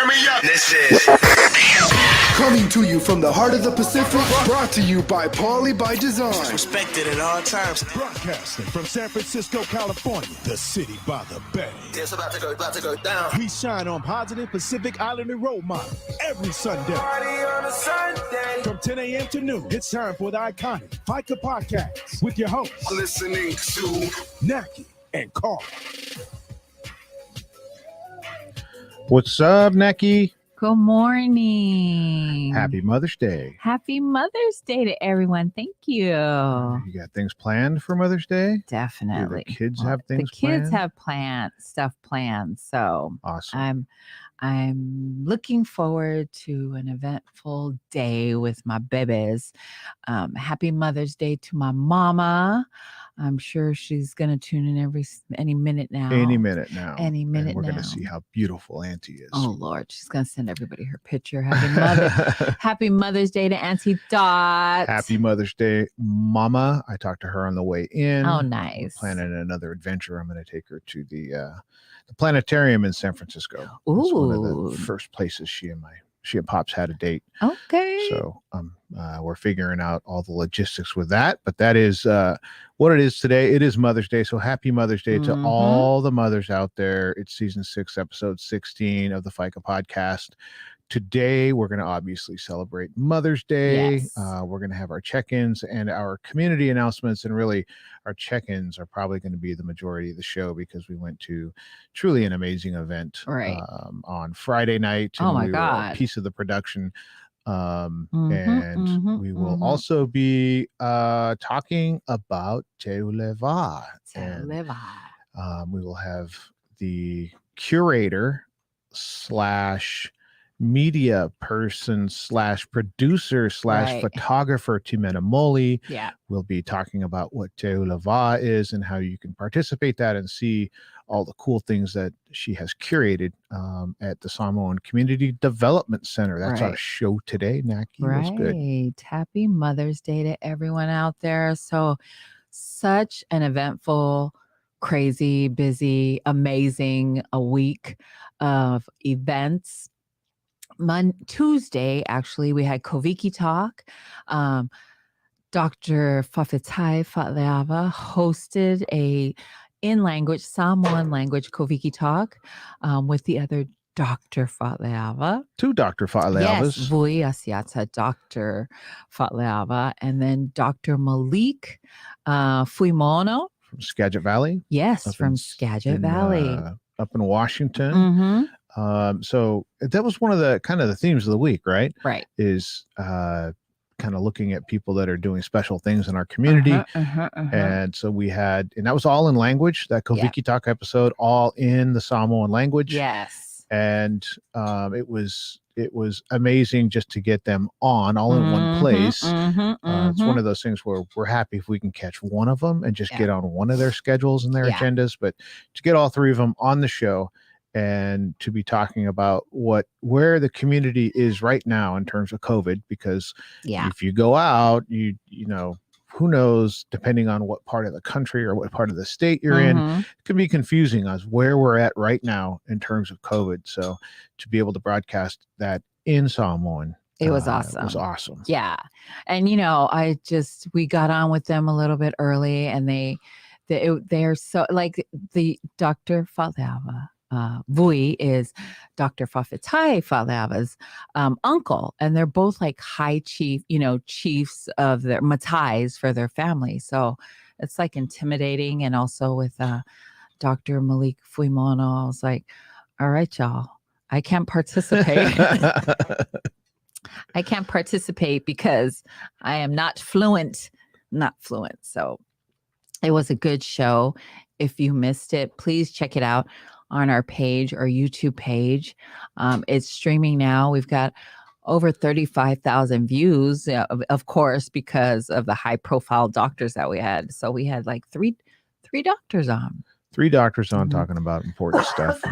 Turn me up. This is coming to you from the heart of the Pacific, brought to you by Paulie by Design. respected at all times. Broadcasting from San Francisco, California, the city by the bay. It's about to go down. We shine on positive Pacific Islander role models every Sunday. Party on a Sunday. From 10 a.m. to noon, it's time for the iconic Faika Broadcast with your hosts, Listening to Naki and Carl. What's up, Neki? Good morning. Happy Mother's Day. Happy Mother's Day to everyone. Thank you. You got things planned for Mother's Day? Definitely. Do the kids have things The kids planned? have stuff planned. So Awesome. I'm looking forward to an eventful day with my babies. Happy Mother's Day to my mama. I'm sure she's gonna tune in any minute now. Any minute now. Any minute And we're now. going to see how beautiful Auntie is. Oh Lord, she's gonna send everybody her picture. Happy Mother's Day to Auntie Dot. Happy Mother's Day, Mama. I talked to her on the way in. Oh, We're nice. planning another adventure. I'm going to take her to the planetarium in San Francisco. It's one of Ooh. the first places she and Pops had a date. Okay. So we're figuring out all the logistics with that. But that is what it is today. It is Mother's Day. So happy Mother's Day to Mhm. all the mothers out there. It's season 6, episode 16 of the Faika podcast. Today, we're going to obviously celebrate Mother's Day. Yes. We're going to have our check-ins and our community announcements. And really, our check-ins are probably going to be the majority of the show because we went to truly an amazing event Right. on Friday night. Oh, and my we were a God. piece of the production. And mhm, we will mhm. also be talking about Teuleva. And we will have the curator / media person / producer / Right. photographer Timena Moli. Yeah. We'll be talking about what Teuleva is and how you can participate that and see all the cool things that she has curated at the Samoan Community Development Center. That's our Right. show today. Naki was good. Right. Happy Mother's Day to everyone out there. So, such an eventful, crazy, busy, amazing a week of events. Tuesday, actually, we had Koviki Talk. Dr. Fafitai Fatleava hosted a Samoan language Koviki Talk with the other Dr. Fatleava. Two Dr. Yes, Fa'aleavas. Vui Asiata, Dr. Fatleava, and then Dr. Malik Fuimono. From Skagit Valley. Yes, Up from in- Skagit in, Valley. up in Washington. Mm-hmm. So that was one of the kind of the themes of the week, right? Right. Is kind of looking at people that are doing special things in our community. And so we had, and that was all in language, that Koviki Talk episode, all in the Samoan language. Yes. And it was amazing just to get them on all in one place. It's one of those things where we're happy if we can catch one of them and just get on one of their schedules and their agendas, but to get all three of them on the show and to be talking about where the community is right now in terms of COVID, because if you go out, you know, who knows, depending on what part of the country or what part of the state you're in, it can be confusing as where we're at right now in terms of COVID. So to be able to broadcast that in Samoan, it was awesome. It was awesome. Yeah. And, you know, we got on with them a little bit early and they're so like the Dr. Fatleava. Vui is Dr. Fafitai Faleava's uncle, and they're both like high chiefs of their matais for their family. So it's like intimidating. And also with Dr. Malik Fuimono, I was like, all right, y'all, I can't participate. I can't participate because I am not fluent. So it was a good show. If you missed it, please check it out on our page, our YouTube page. It's streaming now. We've got over 35,000 views, of course, because of the high profile doctors that we had. So we had like three doctors on. 3 doctors on talking about important stuff.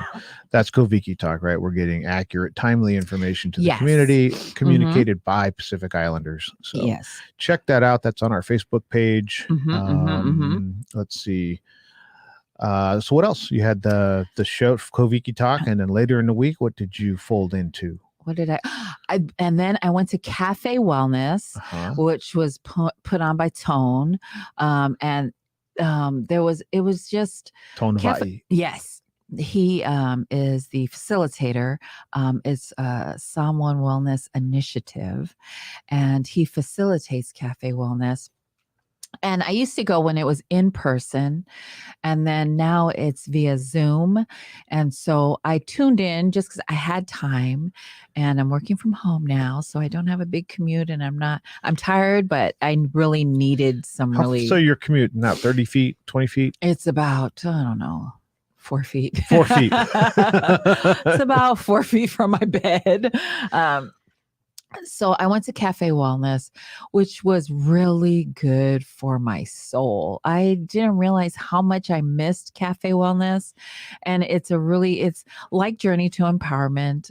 That's Koviki Talk, right? We're getting accurate, timely information to the community, communicated by Pacific Islanders. So check that out. That's on our Facebook page. Let's see. So what else? You had the show Koviki Talk, and then later in the week, what did you fold into? What did and then I went to Cafe Wellness, which was put on by Tone. And it was just Tone Vai. Yes. He is the facilitator. It's a Someone Wellness Initiative, and he facilitates Cafe Wellness. And I used to go when it was in person, and then now it's via Zoom. And so I tuned in just because I had time, and I'm working from home now. So I don't have a big commute, and I'm tired, but I really needed some So your commute, now 30 feet, 20 feet? It's about, I don't know, 4 feet. 4 feet. It's about 4 feet from my bed. So I went to Cafe Wellness, which was really good for my soul. I didn't realize how much I missed Cafe Wellness. And it's like Journey to Empowerment,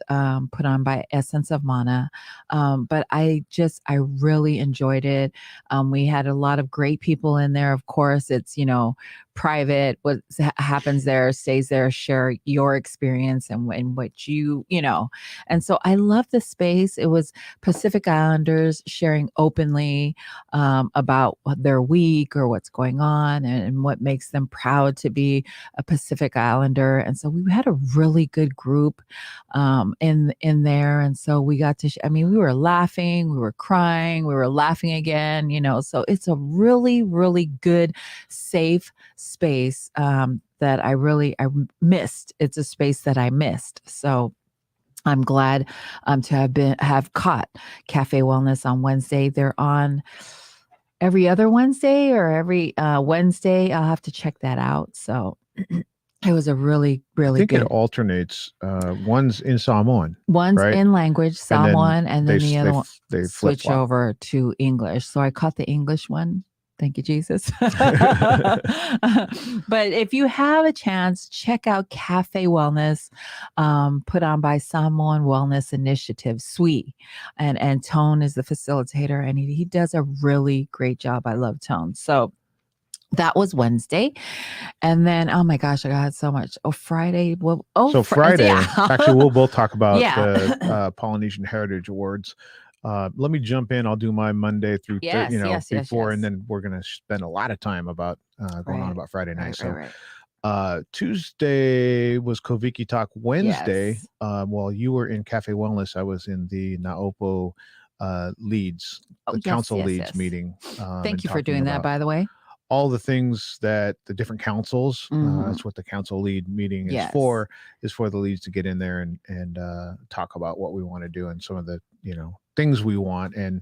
put on by Essence of Mana. But I really enjoyed it. We had a lot of great people in there. Of course, it's, private. What happens there stays there. Share your experience and what you. And so I love the space. It was Pacific Islanders sharing openly about their week or what's going on and what makes them proud to be a Pacific Islander. And so we had a really good group in there. And so we got to, we were laughing, we were crying, we were laughing again, so it's a really, really good, safe space that I missed. It's a space that I missed. So I'm glad to have caught Cafe Wellness on Wednesday. They're on every other Wednesday or every Wednesday. I'll have to check that out. So it was a really, really I think good. It alternates. One's in Samoan. One's right? in language, Samoan, and then the other one they switch flip-flop. over to English. So I caught the English one. Thank you, Jesus. But if you have a chance, check out Cafe Wellness, put on by Samoan Wellness Initiative, SWE. And Tone is the facilitator, and he does a really great job. I love Tone. So that was Wednesday. And then, oh my gosh, I got so much. Friday. Friday, yeah. actually, we'll both talk about Yeah. the Polynesian Heritage Awards. Let me jump in. I'll do my Monday through before, and then we're going to spend a lot of time about going on about Friday night. Tuesday was Koviki Talk. Wednesday, while you were in Cafe Wellness, I was in the Naopo leads, council leads meeting. Thank you for doing that, by the way. All the things that the different councils, that's what the council lead meeting is for the leads to get in there and talk about what we want to do and some of the, things we want. And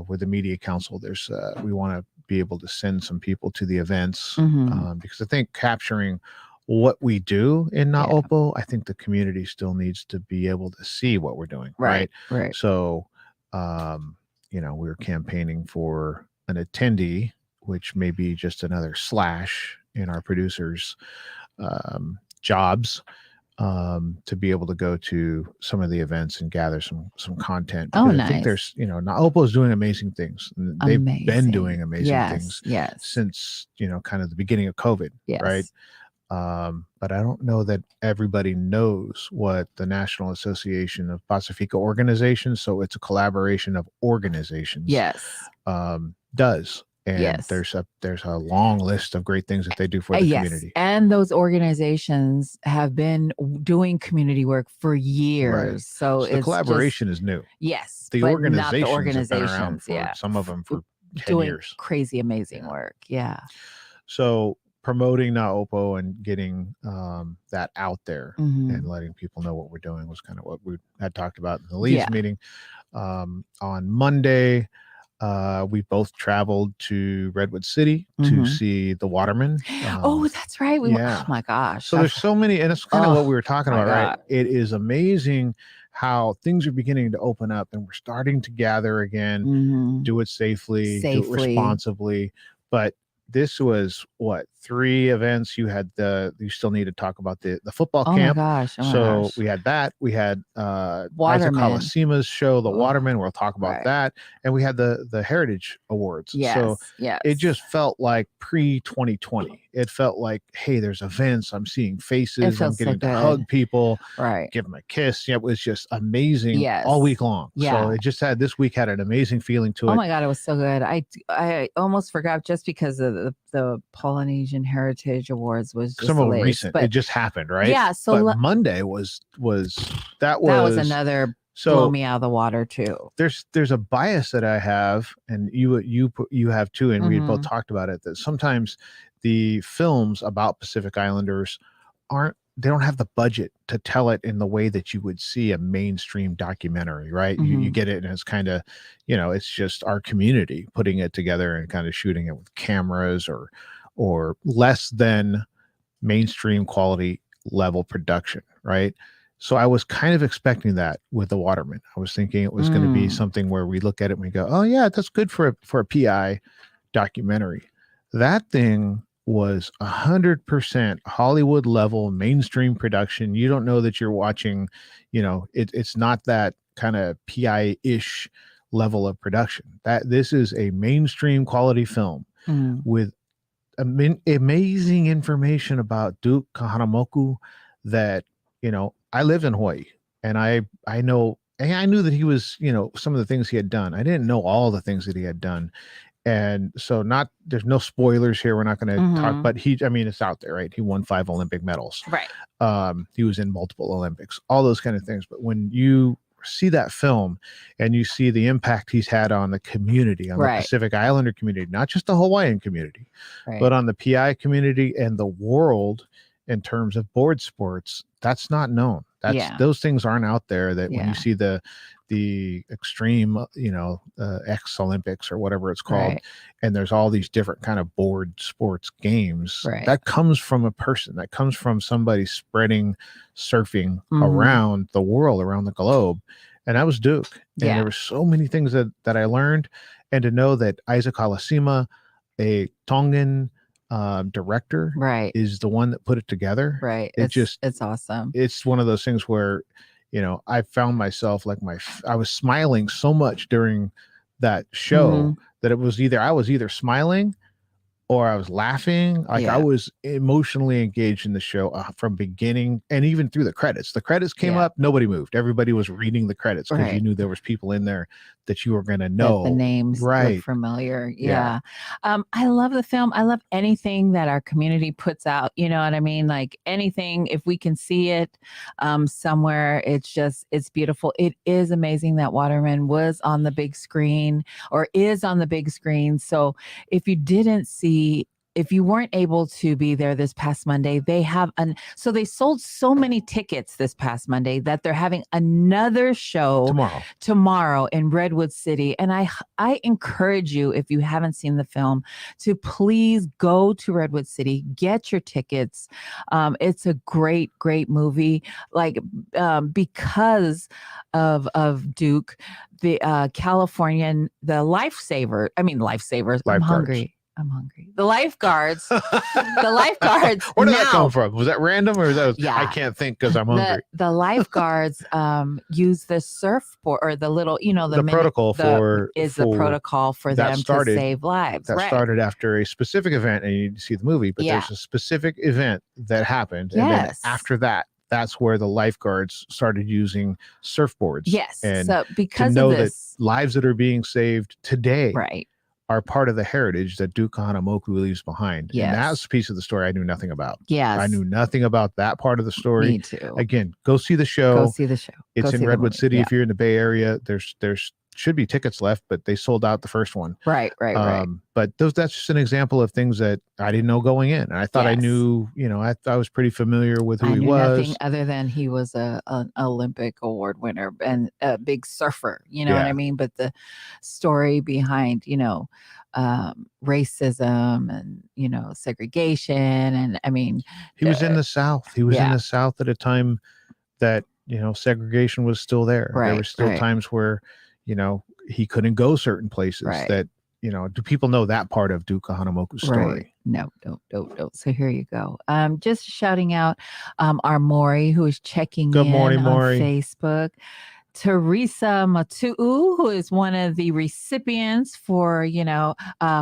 with the media council, there's we want to be able to send some people to the events because I think capturing what we do in Naopo, I think the community still needs to be able to see what we're doing. Right. So, we're campaigning for an attendee, which may be just another slash in our producers' jobs, to be able to go to some of the events and gather some content. Nice. I think there's, Naopo is doing amazing things. They've been doing amazing things since, kind of the beginning of COVID, right? But I don't know that everybody knows what the National Association of Pacifica Organizations, so it's a collaboration of organizations, does. And there's a long list of great things that they do for the community. And those organizations have been doing community work for years. Right. So the collaboration is new. Yes. The but organizations, not the organizations have been around for some of them for 10 doing years. Crazy, amazing work. Yeah. So promoting Naopo and getting that out there and letting people know what we're doing was kind of what we had talked about in the leads meeting. On Monday, we both traveled to Redwood City to see the Waterman. That's right. Oh my gosh. So there's so many, and it's kind of what we were talking about, right? It is amazing how things are beginning to open up and we're starting to gather again, do it safely, do it responsibly. But this was 3 events. You still need to talk about the football camp. We had that. We had Isaac Kalasima's show, The Waterman. We'll talk about that. And we had the Heritage Awards. It just felt like pre-2020. It felt like, hey, there's events. I'm seeing faces. I'm feels so getting to good. hug people, Right. give them a kiss. Yeah, it was just amazing Yes. all week long. Yeah. So it just had this week had an amazing feeling to it. Oh my God, it was so good. I almost forgot just because of the Polynesian Heritage Awards was just Some the of them latest. recent. But It just happened, right? yeah, so but Monday was that was another blow me out of the water too. There's a bias that I have, and you have too, and we both Mhm. talked about it, that sometimes the films about Pacific Islanders they don't have the budget to tell it in the way that you would see a mainstream documentary, right? You Mhm. get it, and it's kind of, it's just our community putting it together and kind of shooting it with cameras or less than mainstream quality level production, right? So I was kind of expecting that with The Waterman. I was thinking it was going to be something where we look at it and we go, oh yeah, that's good for a PI documentary. That thing was 100% Hollywood level mainstream production. You don't know that you're watching, it's not that kind of PI-ish level of production. That this is a mainstream quality film with amazing information about Duke Kahanamoku that, I lived in Hawaii, and I know, and I knew that he was, some of the things he had done. I didn't know all the things that he had done. And so there's no spoilers here. We're not going to talk, but it's out there, right? He won 5 Olympic medals. Right. He was in multiple Olympics, all those kind of things. But when you see that film and you see the impact he's had on the community, on the Pacific Islander community, not just the Hawaiian community, but on the PI community and the world in terms of board sports, that's not known. Those things aren't out there, that when you see the extreme, X Olympics or whatever it's called, and there's all these different kind of board sports games, that comes from a person, that comes from somebody spreading surfing around the world, around the globe. And that was Duke. And there were so many things that I learned. And to know that Isaac Halasima, a Tongan director, is the one that put it together. It's awesome. It's one of those things where, I found myself like I was smiling so much during that show that it was I was either smiling or I was laughing. Like I was emotionally engaged in the show from beginning and even through the credits. The credits came up, nobody moved. Everybody was reading the credits because you knew there was people in there that you were going to know. That the names look familiar. Yeah. I love the film. I love anything that our community puts out. You know what I mean? Like anything, if we can see it somewhere, it's beautiful. It is amazing that Waterman was on the big screen or is on the big screen. So if you weren't able to be there this past Monday, so they sold so many tickets this past Monday that they're having another show tomorrow in Redwood City. And I encourage you, if you haven't seen the film, to please go to Redwood City, get your tickets. It's a great, great movie. Like, because of Duke, the Californian, the lifesavers. I'm hungry. The lifeguards. Where did that come from? Was that random or that was, I can't think because I'm hungry. The lifeguards use the surfboard or the little, the protocol the protocol for them to save lives. That started after a specific event, and you see the movie, but there's a specific event that happened. And then after that, that's where the lifeguards started using surfboards. Yes. And so because to know of this, that lives that are being saved today are part of the heritage that Duke Kahanamoku leaves behind. Yes. And that's a piece of the story I knew nothing about. Yes. I knew nothing about that part of the story. Me too. Again, go see the show. It's in Redwood City. If you're in the Bay Area, there's should be tickets left, but they sold out the first one. Right. But that's just an example of things that I didn't know going in. And I thought I knew, I was pretty familiar with who he was. Nothing other than he was an Olympic award winner and a big surfer, you know what I mean? But the story behind, racism and, segregation. And I mean, he was in the South. He was in the South at a time that, segregation was still there. There were still times where, he couldn't go certain places that, do people know that part of Duke Kahanamoku's story? No. So here you go. Just shouting out our Maury, who is checking in on Facebook. Teresa Matu'u, who is one of the recipients for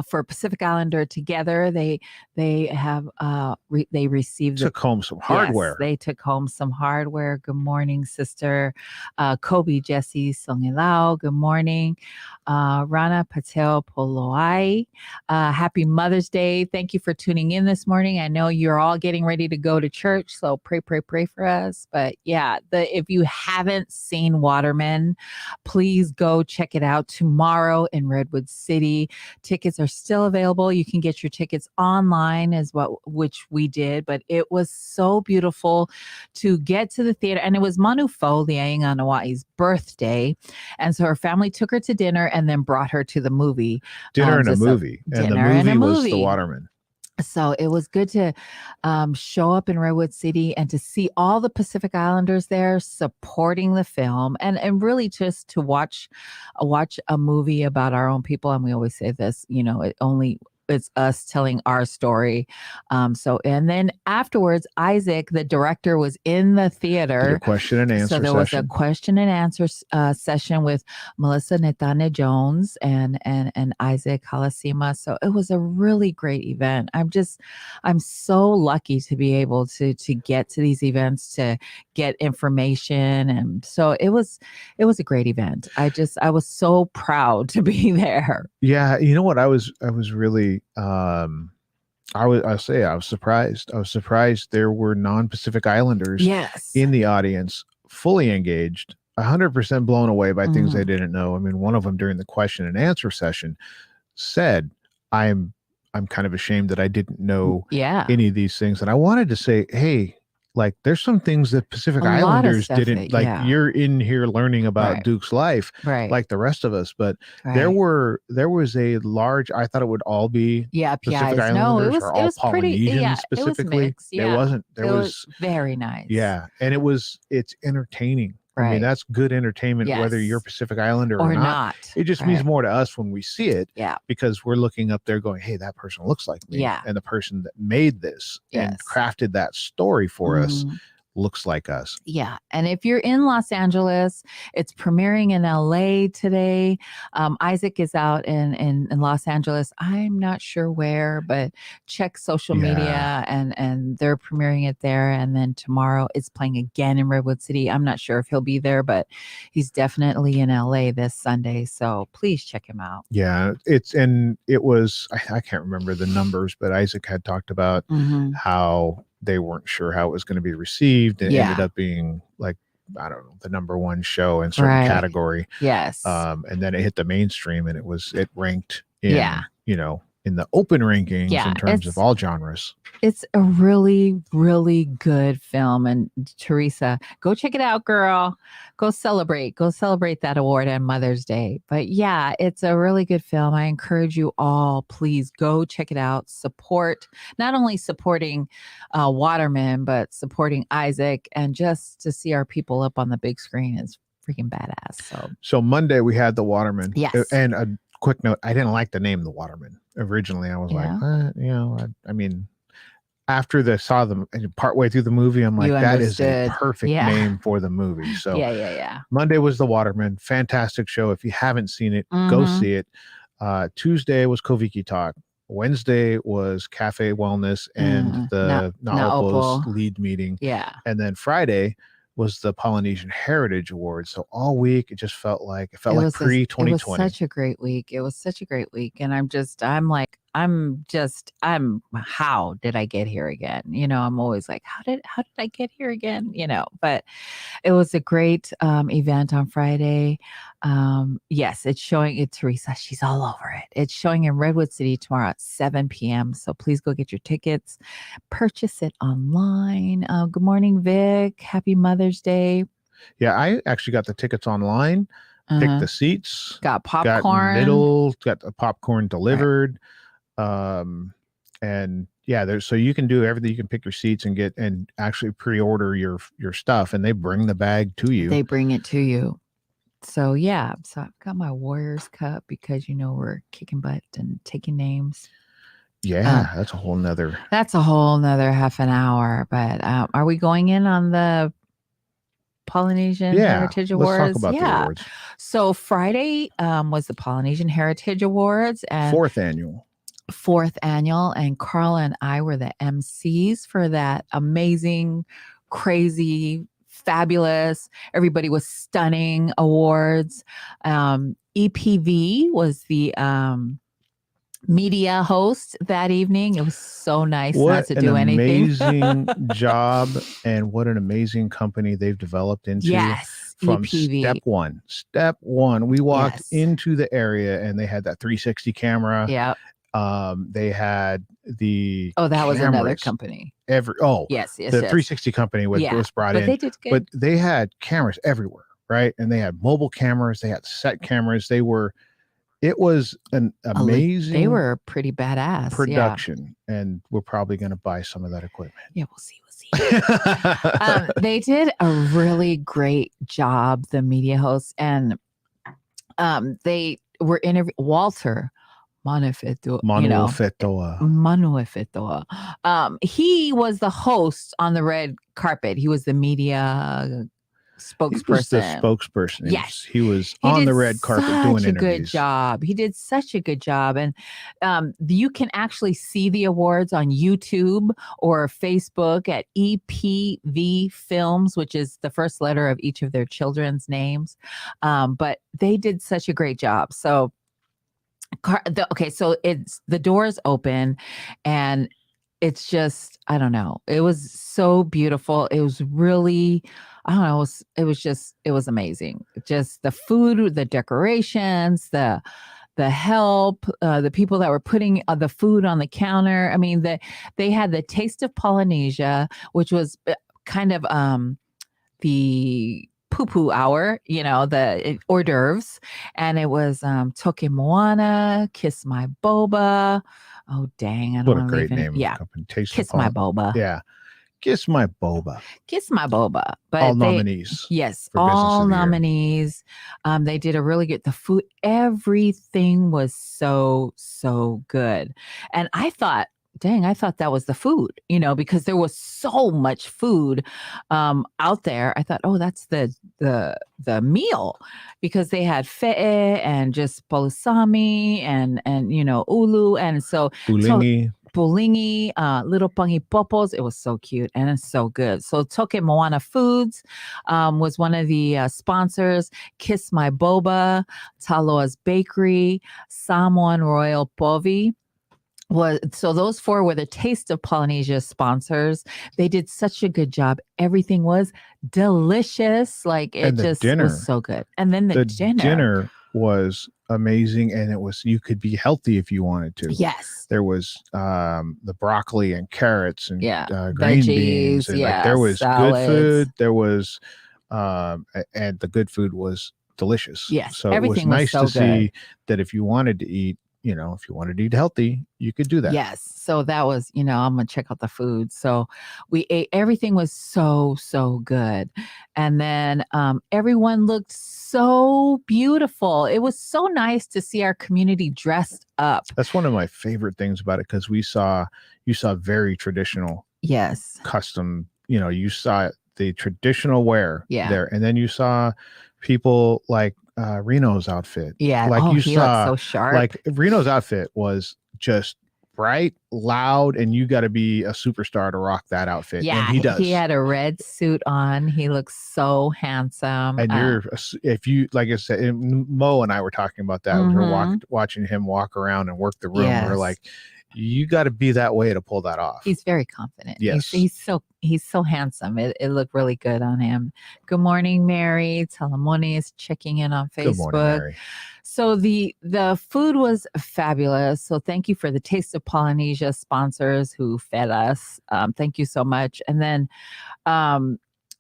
for Pacific Islander Together. They have they received Took home some hardware. Yes, they took home some hardware. Good morning, sister. Kobe Jesse Songilao. Good morning. Rana Patel Poloai. Happy Mother's Day. Thank you for tuning in this morning. I know you're all getting ready to go to church, so pray for us. But yeah, if you haven't seen Waterman, please go check it out tomorrow in Redwood City. Tickets are still available. You can get your tickets online which we did, but it was so beautiful to get to the theater. And it was Manu Fo Liang-Anawai's birthday. And so her family took her to dinner and then brought her to the movie. Dinner and a movie. And the movie was The Waterman. So it was good to show up in Redwood City and to see all the Pacific Islanders there supporting the film and really just to watch a movie about our own people. And we always say this, it's us telling our story. And then afterwards, Isaac, the director, was in the theater. Question and answer. So there was a question and answer session with Melissa Netane Jones and Isaac Halasima. So it was a really great event. I'm so lucky to be able to get to these events, to get information. And so it was a great event. I was so proud to be there. Yeah. You know what? I was really, I was surprised. I was surprised there were non-Pacific Islanders in the audience, fully engaged, 100% blown away by things they didn't know. I mean, one of them during the question and answer session said, I'm kind of ashamed that I didn't know any of these things. And I wanted to say, hey, like there's some things that Pacific Islanders didn't you're in here learning about Duke's life like the rest of us, but there was a large, I thought it would all be Pacific Islanders or all Polynesians specifically. It wasn't. There was very nice. Yeah. And it's entertaining. I mean, that's good entertainment, whether you're Pacific Islander or not. It just means more to us when we see it because we're looking up there going, hey, that person looks like me. Yeah. And the person that made this and crafted that story for us looks like us. Yeah. And if you're in Los Angeles, it's premiering in LA today. Isaac is out in Los Angeles. I'm not sure where, but check social media and they're premiering it there. And then tomorrow it's playing again in Redwood City. I'm not sure if he'll be there, but he's definitely in LA this Sunday. So please check him out. Yeah. I can't remember the numbers, but Isaac had talked about how they weren't sure how it was going to be received. It ended up being like, I don't know, the #1 show in certain category. Yes. And then it hit the mainstream and it ranked in, in the open rankings in terms of all genres. It's a really, really good film. And Teresa, go check it out, girl. Go celebrate that award on Mother's Day. But yeah, it's a really good film. I encourage you all, please go check it out. Support, not only supporting Waterman, but supporting Isaac, and just to see our people up on the big screen is freaking badass. So Monday we had The Waterman. Yes. And a quick note, I didn't like the name The Waterman. Originally, I was like, I mean, after saw them partway through the movie, I'm like, that is a perfect name for the movie. So Monday was The Waterman. Fantastic show. If you haven't seen it, go see it. Tuesday was Koviki Talk. Wednesday was Cafe Wellness and the Naopo's lead meeting. Yeah. And then Friday was the Polynesian Heritage Awards. So all week it just felt like pre-2020. It was such a great week. And how did I get here again? I'm always like, how did I get here again? But it was a great event on Friday. Yes, it's showing it. Teresa, she's all over it. It's showing in Redwood City tomorrow at 7 p.m. So please go get your tickets, purchase it online. Good morning, Vic. Happy Mother's Day. Yeah, I actually got the tickets online, picked the seats, got popcorn, got the popcorn delivered. And yeah, so you can do everything. You can pick your seats and actually pre-order your stuff, and they bring the bag to you. They bring it to you. So yeah, so I've got my Warriors cup because we're kicking butt and taking names. Yeah, that's a whole nother half an hour. But are we going in on the Polynesian Yeah, Heritage let's talk Awards. about the Yeah. awards. So Friday was the Polynesian Heritage Awards and Fourth annual. fourth annual, and Carla and I were the MCs for that amazing, crazy, fabulous. Everybody was stunning awards. EPV was the media host that evening. It was so nice not What to an do anything. amazing job, and what an amazing company they've developed into. Yes, From EPV. step one, we walked Yes. into the area and they had that 360 camera. Yeah. They had the That was another cameras company. Yes, Yes, the yes. 360 company was brought But in, they did good. but they had cameras everywhere, right? And they had mobile cameras, they had set cameras. It was an amazing They were pretty badass. production, and we're probably going to buy some of that equipment. Yeah, we'll see. They did a really great job, the media hosts, and they were interviewing Walter Manufetoa. Manuel Fetoa. He was the host on the red carpet. He was the media spokesperson. He was the spokesperson. Yes. He was on the red carpet doing interviews. Good job. He did such a good job. And you can actually see the awards on YouTube or Facebook at EPV Films, which is the first letter of each of their children's names. But they did such a great job. So so it's the doors open and it's just, I don't know. It was so beautiful. It was really, I don't know. It was amazing. Just the food, the decorations, the help, the people that were putting the food on the counter. I mean, they had the Taste of Polynesia, which was kind of the poo-poo hour, the hors d'oeuvres. And it was Toke Moana, Kiss My Boba. Oh, dang. I don't What a want to great leave name. Yeah. Taste Kiss of My Boba. Yeah. Kiss My Boba. Kiss My Boba. But all nominees. Yes. for Business All of the Year. nominees. They did a really good, the food, everything was so, so good. And I thought that was the food, because there was so much food out there. I thought, oh, that's the meal, because they had fe'e and just polusami and ulu, and so Bulingi, little pangi popos. It was so cute and it's so good. So Toke Moana Foods was one of the sponsors. Kiss My Boba, Taloa's Bakery, Samoan Royal Povi. So those four were the Taste of Polynesia sponsors. They did such a good job. Everything was delicious. Like it just was so good. And then the dinner was amazing, and you could be healthy if you wanted to. Yes. There was the broccoli and carrots and green veggies, beans, and there was salads. good food. There was and the good food was delicious. Yes. So everything it was nice so to see that if you wanted to eat, if you wanted to eat healthy, you could do that. Yes. So that was, I'm going to check out the food. So we ate, everything was so, so good. And then everyone looked so beautiful. It was so nice to see our community dressed up. That's one of my favorite things about it, because you saw very traditional. Yes. Custom, you saw the traditional wear there. And then you saw people like Reno's outfit. Yeah. Like he saw, looked so sharp. like Reno's outfit was just bright, loud, and you got to be a superstar to rock that outfit. Yeah, and he does. He had a red suit on. He looks so handsome. And if you, like I said, Mo and I were talking about that. We were watching him walk around and work the room. Yes. We're like, you got to be that way to pull that off. He's very confident. Yes. He's so handsome. It looked really good on him. Good morning, Mary. Talamoni is checking in on Facebook. Good morning, Mary. So the food was fabulous. So thank you for the Taste of Polynesia sponsors who fed us. Thank you so much. And then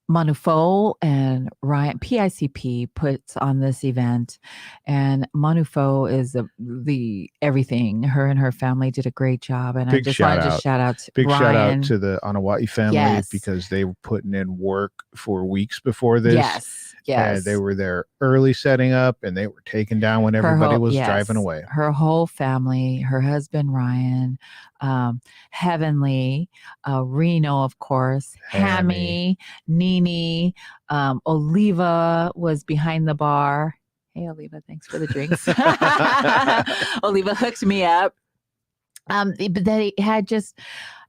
Manufo and Ryan PICP puts on this event, and Manufo is the everything. Her and her family did a great job, and I just wanted to shout out to Ryan. Shout out to the Anawa'i family, because they were putting in work for weeks before this. Yes. And they were there early setting up, and they were taken down when everybody was driving away. Her whole family, her husband Ryan, Heavenly, Reno, of course, Hammy, Nene, Oliva was behind the bar. Hey, Oliva, thanks for the drinks. Oliva hooked me up. But they had just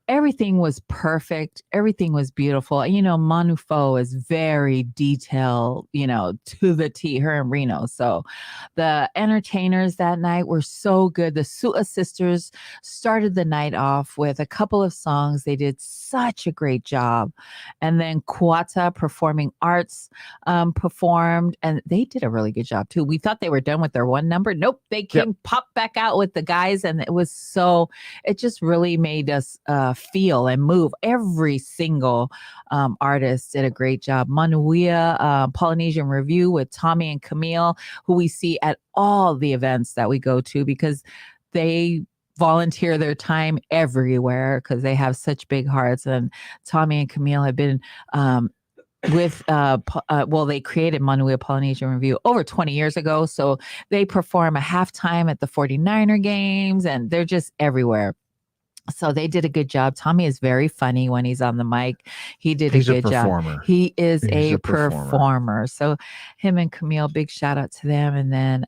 everything was perfect. Everything was beautiful. You know, Manu Fo is very detailed, you know, to the T, her and Reno. So the entertainers that night were so good. The Sua sisters started the night off with a couple of songs. They did such a great job. And then Kuata Performing Arts performed, and they did a really good job too. We thought they were done with their one number. Nope. They came popped back out with the guys, and it just really made us feel and move. Every single artist did a great job. Manuia, Polynesian Review with Tommy and Camille, who we see at all the events that we go to because they volunteer their time everywhere because they have such big hearts. And Tommy and Camille have been they created Manuia Polynesian Review over 20 years ago. So they perform a halftime at the 49er games, and they're just everywhere. So they did a good job. Tommy is very funny when he's on the mic. He's a good job. He is a performer. So him and Camille, big shout out to them. And then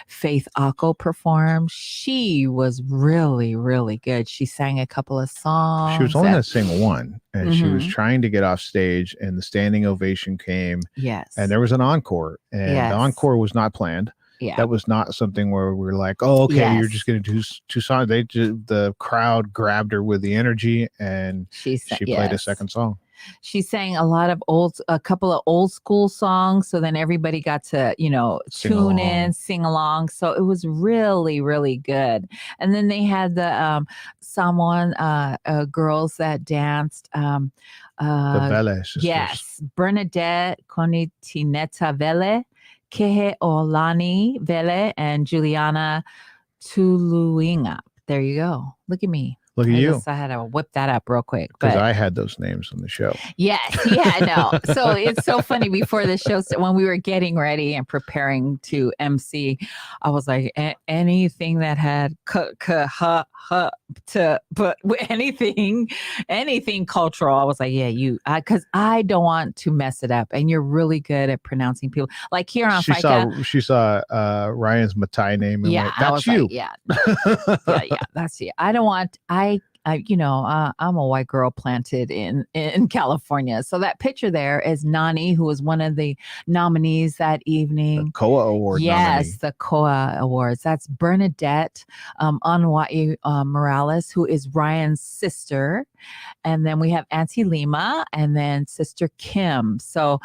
Faith Akko performed. She was really, really good. She sang a couple of songs. She was only going to sing one, and she was trying to get off stage, and the standing ovation came. Yes. And there was an encore, and the encore was not planned. Yeah. That was not something where we were like, oh, okay, you're just going to do two songs. The crowd grabbed her with the energy, and she played a second song. She sang a couple of old school songs. So then everybody got to, tune in, sing along. So it was really, really good. And then they had the Samoan girls that danced. The Vele sisters. Yes. Bernadette Konitineta Vele, Kehe Olani Vele, and Juliana Tuluinga. There you go. Look at me. Look at you. I had to whip that up real quick. Because I had those names on the show. Yes. Yeah, I know. So it's so funny. Before the show, when we were getting ready and preparing to MC, I was like, anything that had but anything cultural, I was like, yeah, because I don't want to mess it up. And you're really good at pronouncing people. Like here on Faika. She saw Ryan's Matai name. And that's you. Like, yeah, that's you. I don't want, I'm a white girl planted in California. So that picture there is Nani, who was one of the nominees that evening. The COA Award. Yes, the COA Awards. That's Bernadette Anwai Morales, who is Ryan's sister. And then we have Auntie Lima and then Sister Kim. So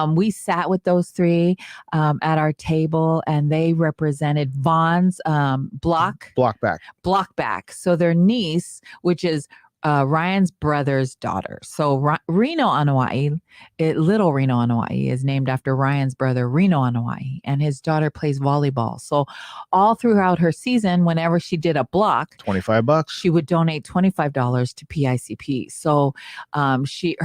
we sat with those three at our table, and they represented Vaughn's Blockback. So their niece, which is Ryan's brother's daughter. So Reno Anawai, little Reno Anawai, is named after Ryan's brother, Reno Anawai, and his daughter plays volleyball. So all throughout her season, whenever she did a block, $25, she would donate $25 to PICP. So she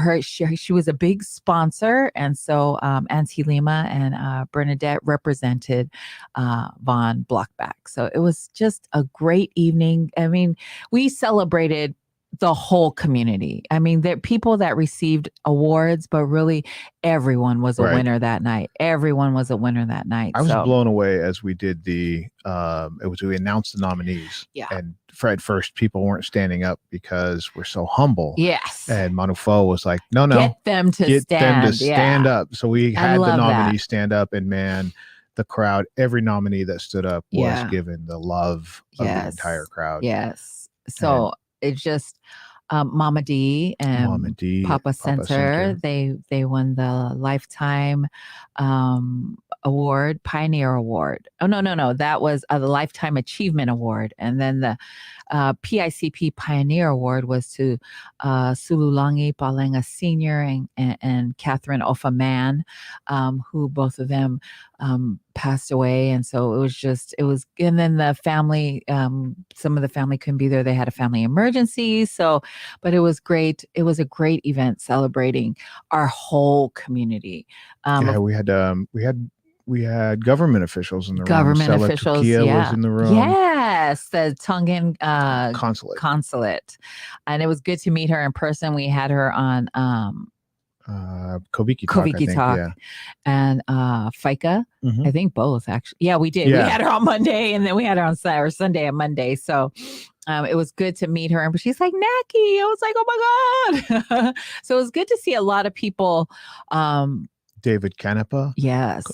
was a big sponsor, and so Auntie Lima and Bernadette represented Vaughn Blockback. So it was just a great evening. I mean, we celebrated the whole community. I mean, there are people that received awards, but really everyone was a winner that night. Everyone was a winner that night. I was blown away as we did we announced the nominees. Yeah. And at first people weren't standing up because we're so humble. Yes. And Manu Fo was like, no. Get them to stand up. So we had the nominees stand up, and man, the crowd, every nominee that stood up was given the love of the entire crowd. Yes. So it's just Mama D and Papa Center. They won the Lifetime Award, Pioneer Award. Oh, no. That was the Lifetime Achievement Award. And then the PICP Pioneer Award was to Sululangi Palenga Sr. and Catherine Ofa Mann, who both of them passed away. And so and then the family, some of the family couldn't be there. They had a family emergency. So, but it was great. It was a great event celebrating our whole community. We had we had government officials in the room. Government Stella officials, Turquia yeah. was in the room. Yes, the Tongan Consulate. and it was good to meet her in person. We had her on Koviki Talk, I think. Talk, Yeah. and Faika. Mhm. I think both actually. Yeah, we did. Yeah. We had her on Monday, and then we had her on Sunday and Monday. So it was good to meet her. And she's like, Naki. I was like, oh my God. So it was good to see a lot of people. David Canepa. Yes.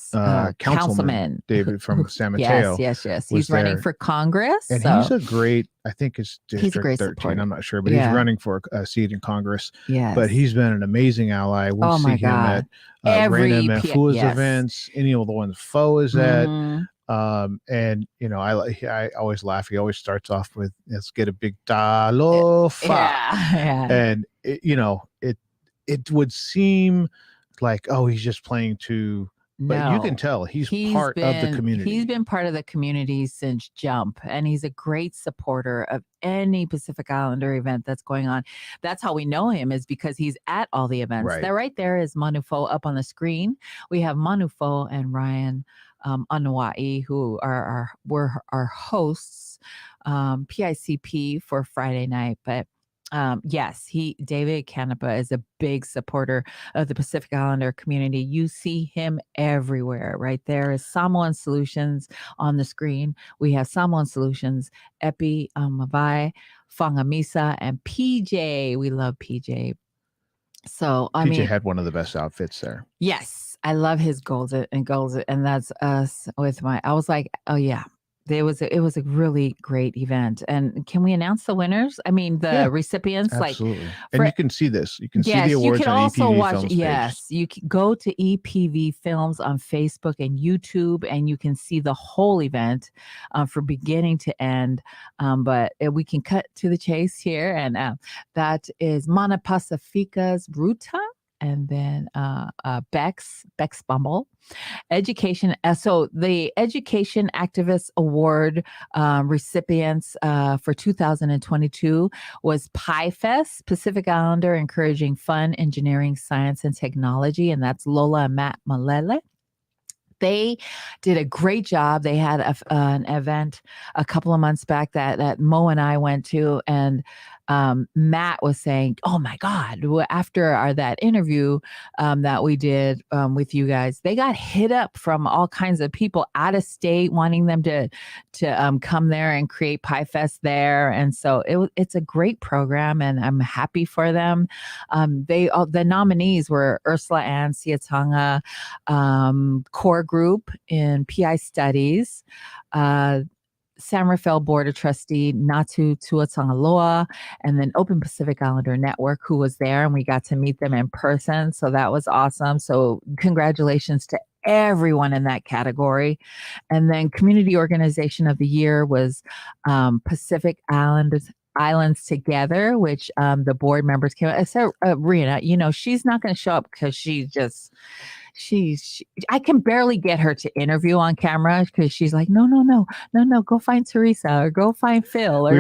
Councilman David from San Mateo. Yes. He's running there. for Congress. And so he's a great, I think it's District 13. supporter. I'm not sure, but Yeah. he's running for a seat in Congress. Yes. But he's been an amazing ally. We'll Oh see my him God. at Every Reina Mefua's yes. events, any of the ones Fo is at. Mhm. And you know, I always laugh. He always starts off with, let's get a big talofa. Yeah. And it would seem like, oh, he's just playing to, but you can tell he's part of the community. He's been part of the community since jump, and he's a great supporter of any Pacific Islander event that's going on. That's how we know him, is because he's at all the events. Right. That right there is Manufo up on the screen. We have Manufo and Ryan Anuai, who were our hosts, PICP for Friday night, but yes, David Canepa is a big supporter of the Pacific Islander community. You see him everywhere, right? There is Samoan Solutions on the screen. We have Samoan Solutions, Epi, Mavai, Fangamisa, and PJ. We love PJ. So PJ had one of the best outfits there. Yes, I love his goals, and that's us with I was like, oh yeah. It was a really great event. And can we announce the winners? I mean, the recipients. Absolutely. And you can see this. You can see the awards you can on also EPV watch. Films Yes, page. you can go to EPV Films on Facebook and YouTube, and you can see the whole event from beginning to end. But we can cut to the chase here, and that is Mana Pacifica's Ruta, and then Bex Bumble. Education. So the Education Activist Award recipients for 2022 was Pi Fest, Pacific Islander Encouraging Fun, Engineering, Science, and Technology. And that's Lola and Matt Malele. They did a great job. They had an event a couple of months back that Mo and I went to, and Matt was saying, oh my God, after that interview that we did with you guys, they got hit up from all kinds of people out of state wanting them to come there and create Pi Fest there. And so it's a great program, and I'm happy for them. The nominees were Ursula Ann Siatonga, core group in PI Studies, San Rafael Board of Trustee Natu Tuatangaloa, and then Open Pacific Islander Network, who was there, and we got to meet them in person. So that was awesome. So congratulations to everyone in that category. And then Community Organization of the Year was Pacific Islands Together, which the board members came out. So Rena, she's not going to show up because I can barely get her to interview on camera because she's like, no, go find Teresa or go find Phil. Or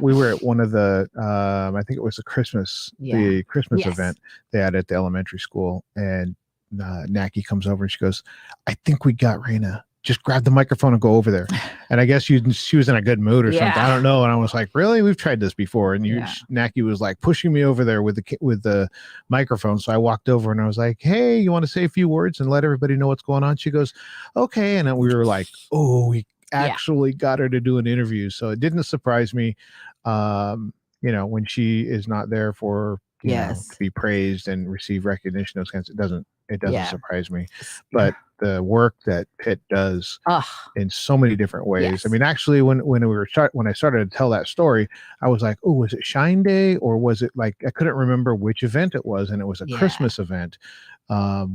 we were at one of the, I think it was the Christmas event they had at the elementary school, and Naki comes over and she goes, I think we got Reina. Just grab the microphone and go over there. And I guess she was in a good mood or something. I don't know. And I was like, really? We've tried this before. And Naki was like pushing me over there with the microphone. So I walked over and I was like, hey, you want to say a few words and let everybody know what's going on? She goes, okay. And then we were like, oh, we actually got her to do an interview. So it didn't surprise me, when she is not there for, to be praised and receive recognition, those kinds. It doesn't surprise me. But the work that Pitt does in so many different ways. Yes. I mean, actually, when I started to tell that story, I was like, oh, was it Shine Day, or was it like, I couldn't remember which event it was, and it was a Christmas event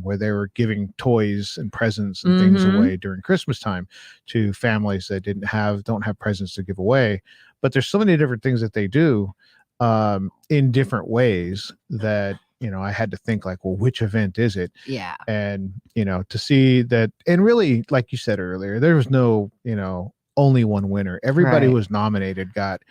where they were giving toys and presents and things away during Christmas time to families that don't have presents to give away. But there's so many different things that they do in different ways that I had to think like, well, which event is it? Yeah. And to see that, and really, like you said earlier, there was no only one winner. Everybody was nominated, got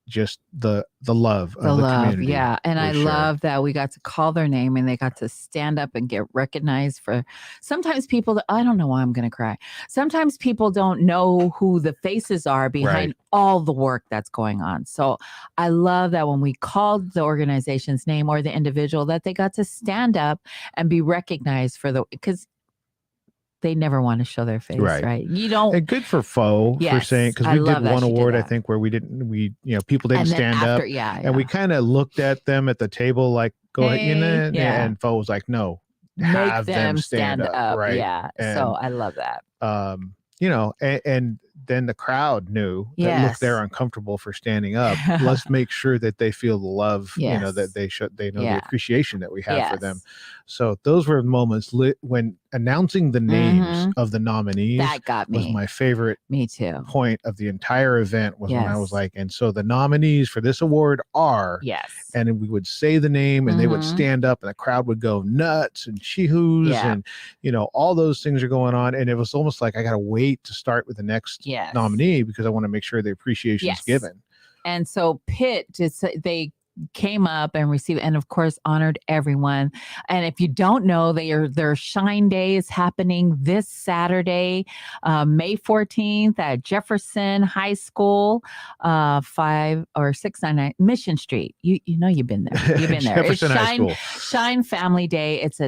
just the love The of the love, community. yeah. And I was shared. love that we got to call their name and they got to stand up and get recognized for sometimes people, I don't know why I'm going to cry. Sometimes people don't know who the faces are behind all the work that's going on. So I love that when we called the organization's name or the individual, that they got to stand up and be recognized for because they never want to show their face, right? You don't. And good for Fo for saying, because we did one award, I think, where people didn't stand up. And we kind of looked at them at the table like, go ahead, and Fo was like, no, have them stand up. Right. Yeah. And, so I love that. And then the crowd knew that look, they're uncomfortable for standing up. Let's make sure that they feel the love, that they know the appreciation that we have for them. So those were moments when announcing the names of the nominees that got me. Was my favorite point of the entire event was when I was like, and so the nominees for this award are, and then we would say the name and they would stand up and the crowd would go nuts and chee-hoos and, all those things are going on. And it was almost like I got to wait to start with the next nominee because I want to make sure the appreciation is given. And so Pitt they came up and received and of course honored everyone. And if you don't know, their Shine Day is happening this Saturday, May 14th at Jefferson High School, 5 or 699 Mission Street. You know you've been there. You've been there. Jefferson High School. Shine Family Day. It's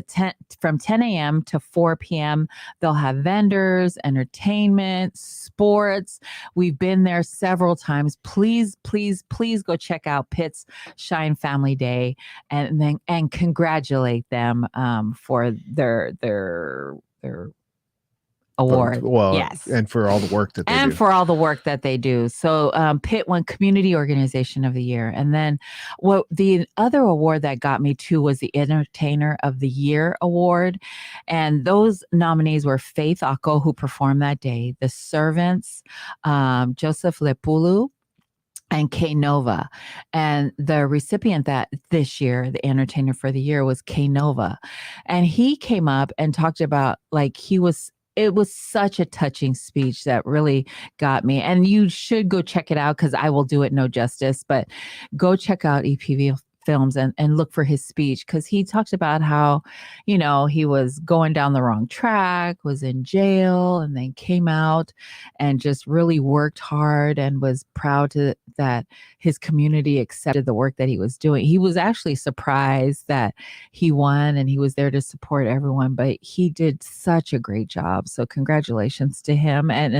from 10 a.m. to 4 p.m. They'll have vendors, entertainment, sports. We've been there several times. Please go check out Pitt's Shine Family Day and congratulate them for their award. And for all the work that they do. And for all the work that they do. So Pitt won Community Organization of the Year. And then the other award that got me too was the Entertainer of the Year award. And those nominees were Faith Ako, who performed that day, The Servants, Joseph Lepulu, and K Nova. And the recipient that this year, the Entertainer for the Year, was K Nova. And he came up and talked about it was such a touching speech that really got me. And you should go check it out because I will do it no justice, but go check out EPV Films and look for his speech because he talked about how, he was going down the wrong track, was in jail, and then came out and just really worked hard and was proud that his community accepted the work that he was doing. He was actually surprised that he won and he was there to support everyone, but he did such a great job. So congratulations to him and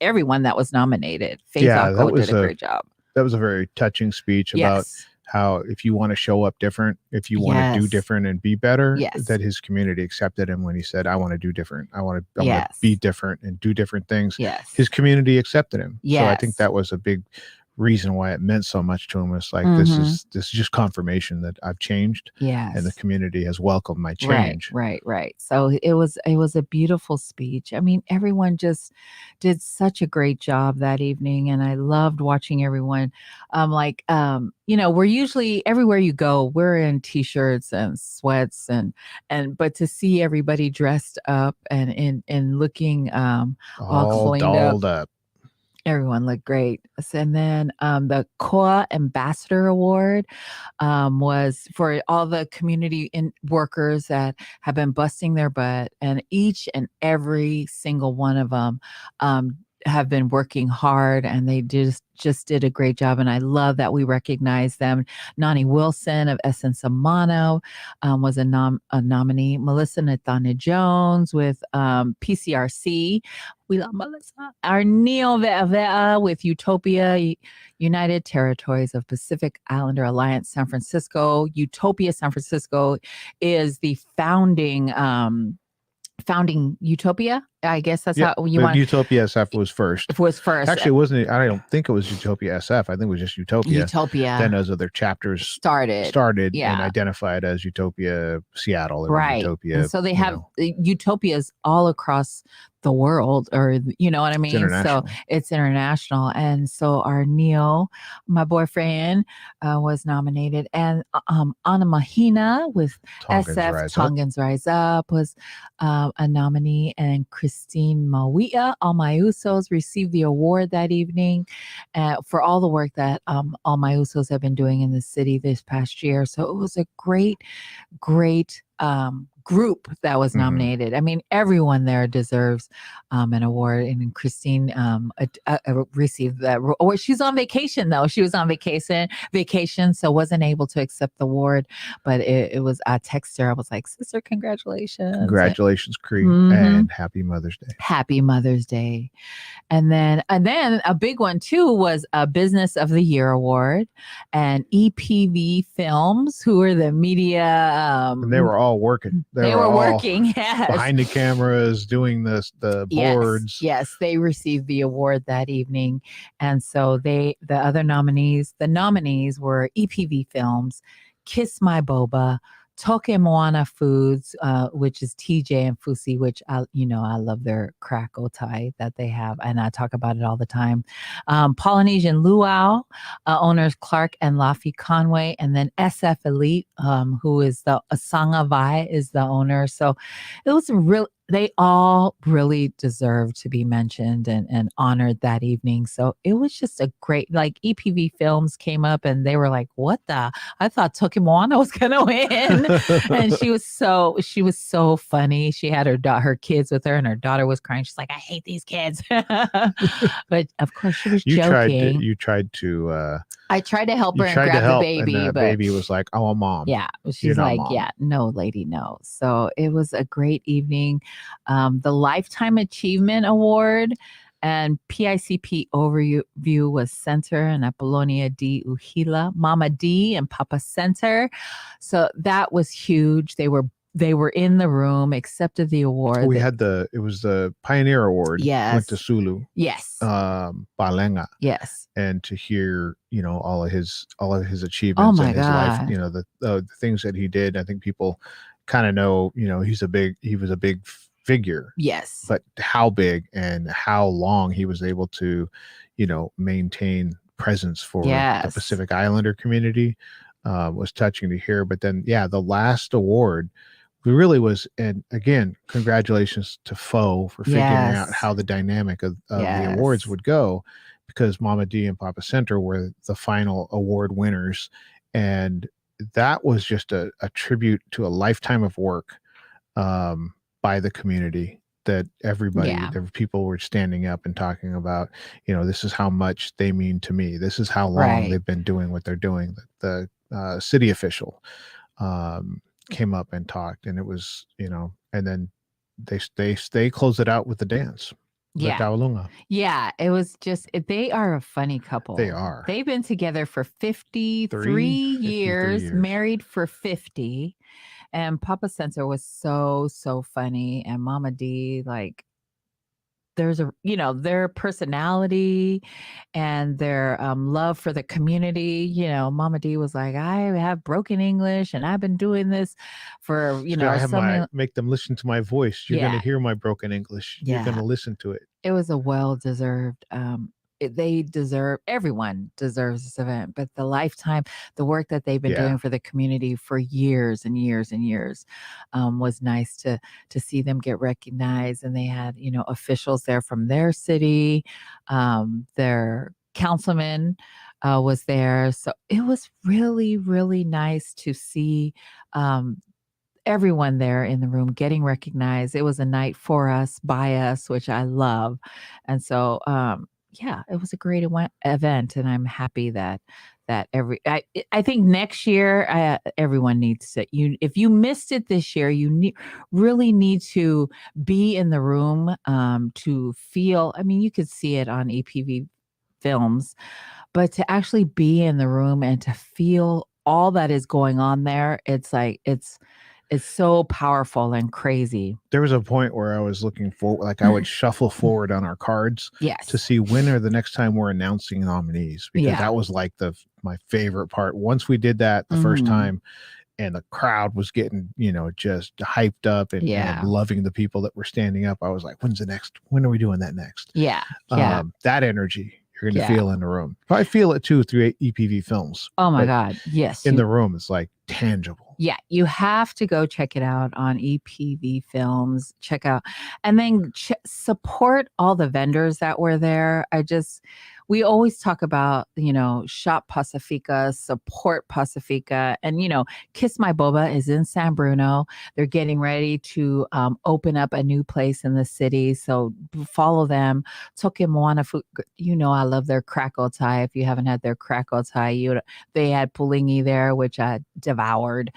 everyone that was nominated. Faith Alco did a great job. That was a very touching speech about how if you want to show up different, if you want to do different and be better, that his community accepted him when he said, I want to do different. I want to be different and do different things. His community accepted him. So I think that was a big reason why it meant so much to him. It's like, this is just confirmation that I've changed and the community has welcomed my change. Right. So it was a beautiful speech. I mean, everyone just did such a great job that evening. And I loved watching everyone. We're usually everywhere you go, we're in t-shirts and sweats but to see everybody dressed up and in looking all cleaned up. Everyone looked great. And then the COA Ambassador Award was for all the community workers that have been busting their butt. And each and every single one of them have been working hard and they just did a great job. And I love that we recognize them. Nani Wilson of Essence Amano was a nominee. Melissa Nathana Jones with PCRC. We love Melissa. Arneo Ve'avea with Utopia, United Territories of Pacific Islander Alliance, San Francisco. Utopia San Francisco is the founding Utopia. I guess that's how you want. Utopia SF was first. Actually, it wasn't. I don't think it was Utopia SF. I think it was just Utopia. Then as other chapters started and identified as Utopia Seattle or Utopia. And so they have utopias all across the world, or you know what I mean? So it's international. And so our Neo, my boyfriend, was nominated, and Anna Mahina with Tongans Rise Up was a nominee, and Christine Mawia. All My Usos received the award that evening for all the work that All My Usos have been doing in the city this past year. So it was a great group that was nominated. I mean, everyone there deserves an award. And Christine received that award. She's on vacation though. She was on vacation, so wasn't able to accept the award. But it was, I texted her. I was like, "Sister, congratulations! Congratulations, Cree, and Happy Mother's Day." Happy Mother's Day. And then a big one too was a Business of the Year award, and EPV Films, who are the media. And they were all working. They were working, yes, behind the cameras, doing the boards. Yes, they received the award that evening, and so the nominees were EPV Films, Kiss My Boba, Toke Moana Foods, which is TJ and Fusi, which I love their crackle tie that they have, and I talk about it all the time. Polynesian Luau, owners Clark and Laffy Conway, and then SF Elite, who is the Asanga Vai is the owner. So it was they all really deserve to be mentioned and honored that evening. So it was just a great, like, EPV Films came up and they were like, "What the? I thought Toke Moana was gonna win." And she was so funny. She had her kids with her, and her daughter was crying. She's like, "I hate these kids." But of course she was joking. I tried to help her and grab the baby, and the baby was like, "Oh, Mom." Yeah, she's like, Mom. "Yeah, no, lady, no." So it was a great evening. The Lifetime Achievement Award and PICP overview was Center and Apollonia D. Uhila, Mama D and Papa Center. So that was huge. They were in the room, accepted the award. It was the Pioneer Award. Yes. Went to Sulu. Yes. Balenga. Yes. And to hear, all of his achievements in his life, the things that he did. I think people kind of know, he was a big figure. Yes. But how big and how long he was able to, maintain presence for the Pacific Islander community was touching to hear. But then, the last award really was, and again, congratulations to Fo for figuring out how the dynamic of the awards would go, because Mama D and Papa Center were the final award winners. And that was just a tribute to a lifetime of work by the community, that the people were standing up and talking about, this is how much they mean to me. This is how long they've been doing what they're doing. The city official came up and talked, and it was, and then they closed it out with the dance. Yeah, it was just, they are a funny couple. They are. They've been together for 53 years, married for 50. And Papa Center was so funny. And Mama D, like, there's their personality and their love for the community. Mama D was like, "I have broken English and I've been doing this for, make them listen to my voice. You're going to hear my broken English. You're going to listen to it." It was a well-deserved, everyone deserves this event, but the work that they've been doing for the community for years and years and years, was nice to see them get recognized. And they had, officials there from their city, their councilman was there. So it was really, really nice to see, everyone there in the room getting recognized. It was a night for us, by us, which I love. And so, it was a great event, and I'm happy that I think next year everyone needs to. If you missed it this year, you really need to be in the room to feel. I mean, you could see it on EPV Films, but to actually be in the room and to feel all that is going on there, it's like it's so powerful and crazy. There was a point where I was looking for, like, I would shuffle forward on our cards to see when are the next time we're announcing nominees, because that was like my favorite part. Once we did that the first time, and the crowd was getting, just hyped up and loving the people that were standing up, I was like, when are we doing that next? Yeah. That energy, you're going to Yeah. feel in the room. I feel it too through EPV films. Oh my but God. Yes. in the room, it's like tangible. Yeah, you have to go check it out on EPV Films. Check out, and then support all the vendors that were there. We always talk about, shop Pacifica, support Pacifica, and, Kiss My Boba is in San Bruno. They're getting ready to open up a new place in the city. So follow them. Toke Moana food, I love their crackle Thai. If you haven't had their crackle Thai, they had pulingi there, which I devoured.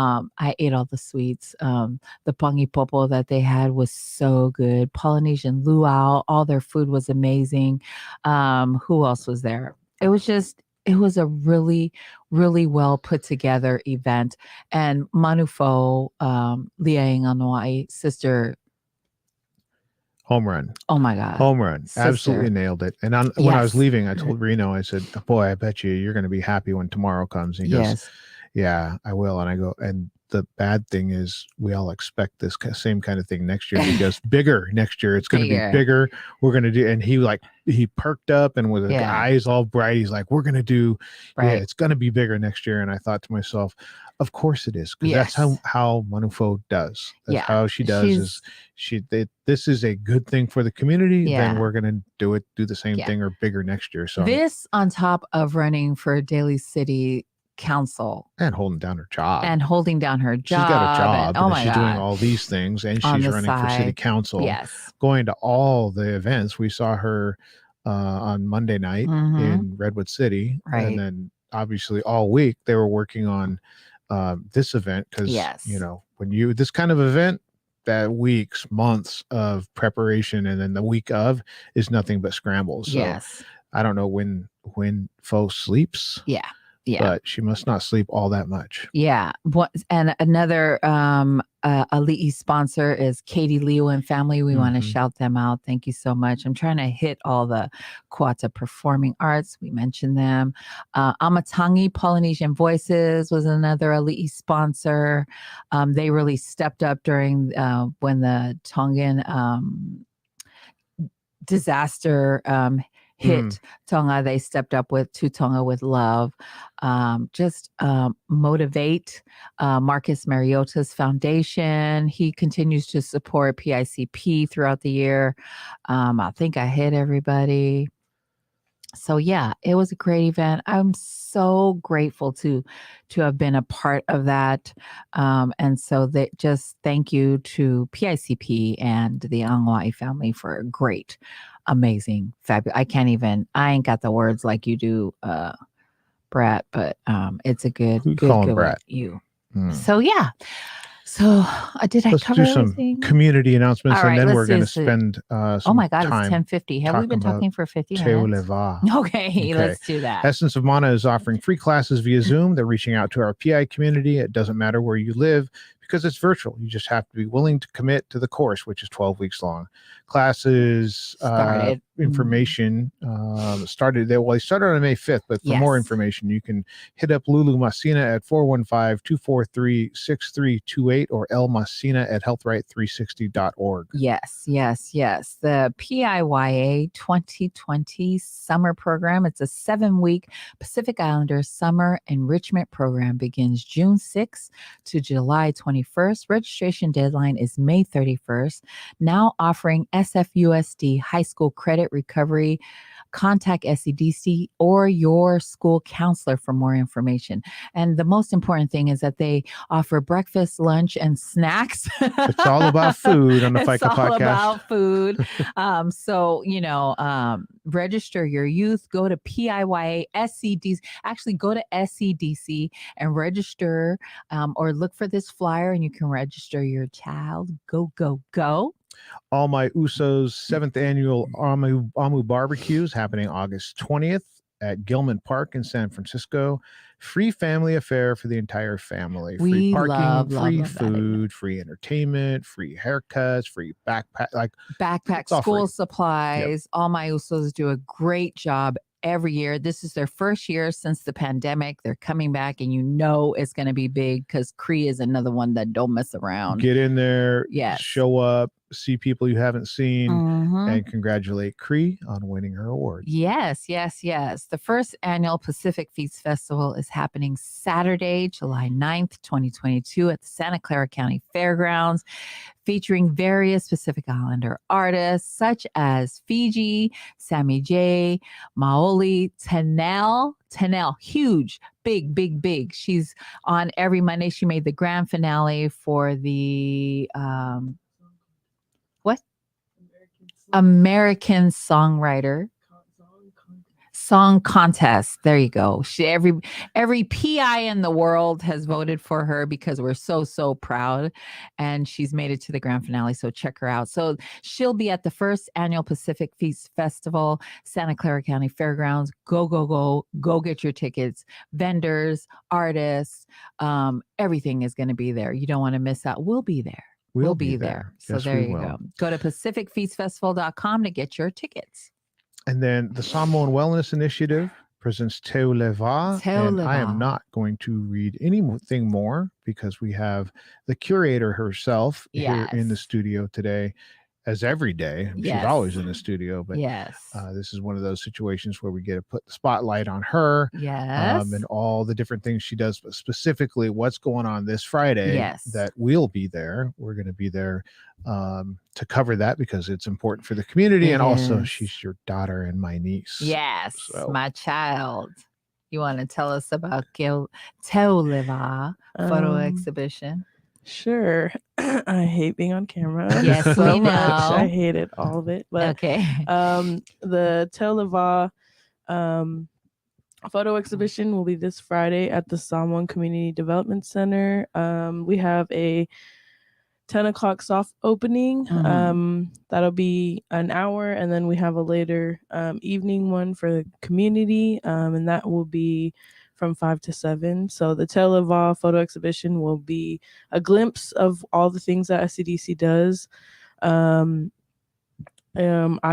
I ate all the sweets. The pangi popo that they had was so good. Polynesian luau, all their food was amazing. Who else was there? It was a really, really well put together event. And Manufo, Liaing Anuai, sister. Home run. Oh my God. Home run. Sister. Absolutely nailed it. And when I was leaving, I told Reno, I said, boy, I bet you're going to be happy when tomorrow comes. And he goes, yeah, I will. And I go, and the bad thing is we all expect this same kind of thing next year because bigger next year. It's going to be bigger. We're going to do, and he perked up and with his eyes all bright. He's like, we're going to do, it's going to be bigger next year. And I thought to myself, of course it is. Because that's how Manufo does. That's how she does this is a good thing for the community. Then we're going to do the same thing or bigger next year. So this on top of running for Daly City Council and holding down her job. She's got a job. And, she's doing all these things, and she's running for city council. Yes, going to all the events. We saw her on Monday night in Redwood City, and then obviously all week they were working on this event because when this kind of event, that weeks, months of preparation, and then the week of is nothing but scrambles. So I don't know when Fo sleeps. Yeah. But she must not sleep all that much. Yeah. And another Ali'i sponsor is Katie Leo and family. We want to shout them out. Thank you so much. I'm trying to hit all the Kuata Performing Arts. We mentioned them. Amatangi Polynesian Voices was another Ali'i sponsor. They really stepped up during when the Tongan disaster hit Tonga. They stepped up to Tonga with love. Motivate Marcus Mariota's foundation. He continues to support PICP throughout the year. I think I hit everybody. So it was a great event. I'm so grateful to have been a part of that. And so just thank you to PICP and the Angwai family for a great, amazing, fabulous. I ain't got the words like you do, Brat, but it's a good Brat. You. So So did I Let's cover do some everything? Community announcements, All right, and then we're let's going to do spend Oh my God, it's time 10:50. Have we been talking for 50 minutes? Teoleva. Okay, let's do that. Essence of Mana is offering free classes via Zoom. They're reaching out to our PI community. It doesn't matter where you live because it's virtual. You just have to be willing to commit to the course, which is 12 weeks long. Classes Started. Information started there. Well, they started on May 5th, but for more information, you can hit up Lulu Massina at 415-243-6328 or El Massina at healthright360.org. Yes. The PIYA 2020 summer program. It's a 7-week Pacific Islanders summer enrichment program. Begins June 6th to July 21st. Registration deadline is May 31st. Now offering SFUSD high school credit recovery. Contact SEDC or your school counselor for more information. And the most important thing is that they offer breakfast, lunch, and snacks. It's all about food on the Faika Podcast. It's all about food. So, register your youth. Go to PIYA SEDC. Actually, go to SEDC and register or look for this flyer and you can register your child. Go, go, go. All My Usos 7th annual Amu Barbecues happening August 20th at Gilman Park in San Francisco. Free family affair for the entire family. Free parking, free food, free entertainment, free haircuts, free backpack, school supplies. Yep. All My Usos do a great job every year. This is their first year since the pandemic. They're coming back and it's going to be big because Cree is another one that don't mess around. Get in there, show up, see people you haven't seen, Mhm. and congratulate Cree on winning her award. Yes, yes, yes. The first annual Pacific Feast Festival is happening Saturday, July 9th, 2022 at the Santa Clara County Fairgrounds, featuring various Pacific Islander artists such as Fiji, Sammy J, Maoli, Tanel, huge, big, big, big. She's on every Monday. She made the grand finale for the what? American Songwriter Song Contest. There you go. Every PI in the world has voted for her because we're so proud, and she's made it to the grand finale. So check her out. So she'll be at the first annual Pacific Feast Festival, Santa Clara County Fairgrounds. Go get your tickets. Vendors, artists, everything is going to be there. You don't want to miss out. We'll be there. We'll be there. So Yes, there we you will. go. Go to pacificfeastfestival.com to get your tickets. And then the Samoan Wellness Initiative presents Teo Leva. Teo And I am Leva. not going to read anything more because we have the curator herself here in the Yes. studio today, as every day. She's Yes. always in the studio, but Yes. this is one of those situations where we get to put the spotlight on her Yes. and all the different things she does, but specifically what's going on this Friday Yes. that we'll be there. We're going to be there to cover that because it's important for the community. It And also is. she's your daughter and my niece. Yes, So- my child. You want to tell us about Teo Leva photo exhibition? Sure. I hate being on camera. Yes, so we much. know. I hated all of it. But Okay. the Teo Leva photo exhibition will be this Friday at the Samoan Community Development Center. We have a 10 o'clock soft opening. Mhm. That'll be an hour, and then we have a later evening one for the community, and that will be from 5 to 7. So the Teo Leva photo exhibition will be a glimpse of all the things that SCDC does. I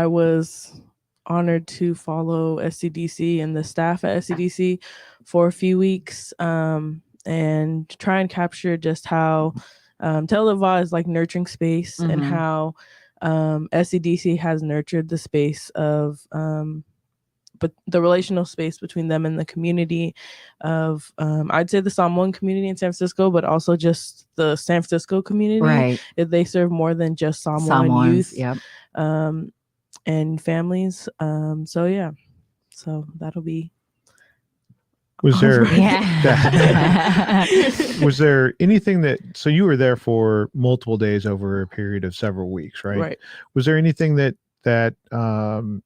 was honored to follow SCDC and the staff at SCDC for a few weeks and try and capture just how Teo Leva is like nurturing space and Mhm. how SCDC has nurtured the space of but the relational space between them and the community of I'd say the Samoan community in San Francisco, but also just the San Francisco community. Right. They serve more than just Samoan Samoans. youth Yep. and families. So yeah, so that'll be. Was there Yeah. was there anything so you were there for multiple days over a period of several weeks, right? Right. Was there anything that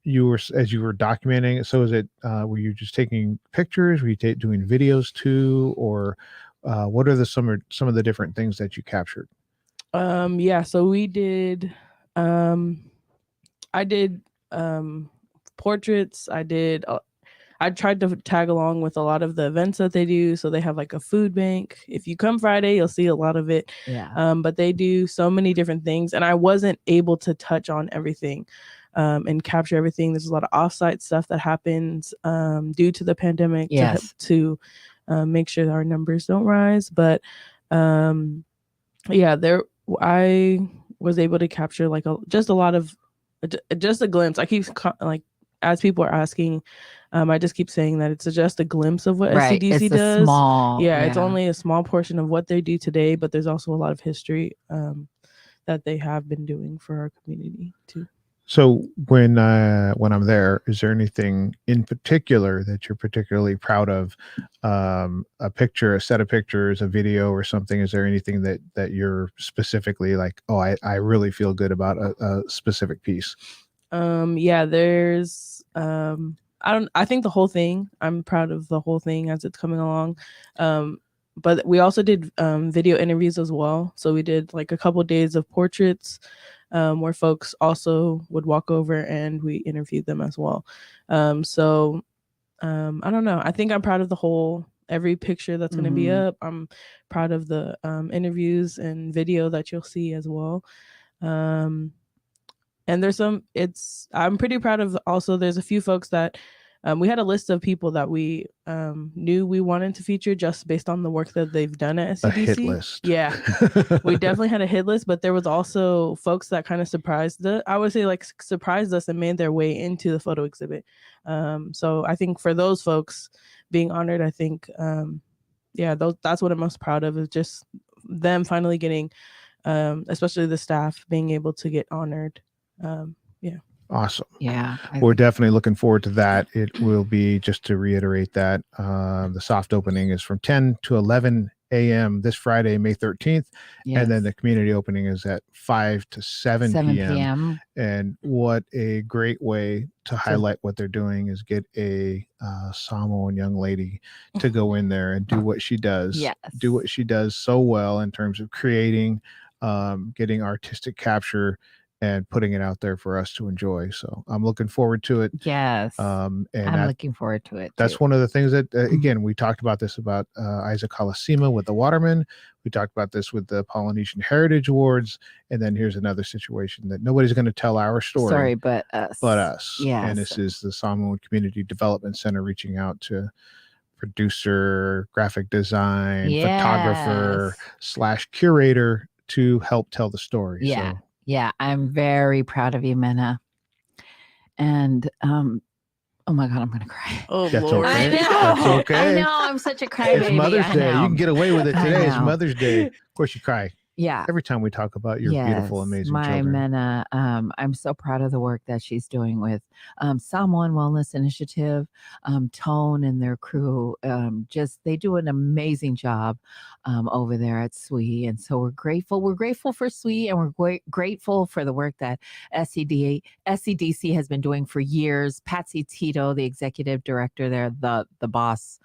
you were, as you were documenting it, so is it were you just taking pictures, were you doing videos too, or what are some of the different things that you captured? Yeah, so we did I did portraits. I tried to tag along with a lot of the events that they do. So they have like a food bank. If you come Friday, you'll see a lot of it. Yeah. But they do so many different things, and I wasn't able to touch on everything and capture everything. There's a lot of offsite stuff that happens due to the pandemic Yes. to make sure that our numbers don't rise. But yeah, I was able to capture like just a glimpse. I keep like, as people are asking, I just keep saying that it's just a glimpse of what Right. SCDC It's does. a small. It's only a small portion of what they do today, but there's also a lot of history that they have been doing for our community too. So when I'm there, is there anything in particular that you're particularly proud of? A picture, a set of pictures, a video, or something? Is there anything that you're specifically like, oh, I really feel good about a specific piece? Yeah, there's I think the whole thing, I'm proud of the whole thing as it's coming along. But we also did video interviews as well. So we did like a couple days of portraits where folks also would walk over and we interviewed them as well. So I don't know. I think I'm proud of every picture that's going to be up. I'm proud of the interviews and video that you'll see as well. And I'm pretty proud of also, there's a few folks that we had a list of people that we knew we wanted to feature just based on the work that they've done at A SCDC. hit list. Yeah, we definitely had a hit list, but there was also folks that kind of surprised us and made their way into the photo exhibit. So I think for those folks being honored, I think that's what I'm most proud of, is just them finally getting, especially the staff being able to get honored. Awesome. Yeah. We're definitely looking forward to that. It will be, just to reiterate that, the soft opening is from 10 to 11 a.m. this Friday, May 13th. Yes. And then the community opening is at 5 to 7 p.m. And what a great way to highlight what they're doing is get a Samoan young lady to go in there and do what she does. Yes. Do what she does so well in terms of creating, getting artistic capture, and putting it out there for us to enjoy. So I'm looking forward to it. Yes. And I'm looking forward to it. That's too. one of the things that, again, we talked about this about Isaac Halasima with the Waterman. We talked about this with the Polynesian Heritage Awards. And then here's another situation that nobody's going to tell our story. But us. But us. Yes. And this is the Samoan Community Development Center reaching out to producer, graphic design, photographer / curator to help tell the story. Yeah. So, yeah, I'm very proud of you, Mena. And oh my God, I'm gonna cry. Oh, that's Lord. okay. I know. That's okay. I know. I'm such a crybaby. It's Mother's Day. You can get away with it I today. It's know. Mother's Day. Of course, you cry Yeah. every time we talk about your beautiful, amazing my children. Mena. I'm so proud of the work that she's doing with Samoan Wellness Initiative, Tone and their crew. They do an amazing job over there at SWE. And so we're grateful. We're grateful for SWE, and we're grateful for the work that SCDC has been doing for years. Patsy Tito, the executive director there, the boss.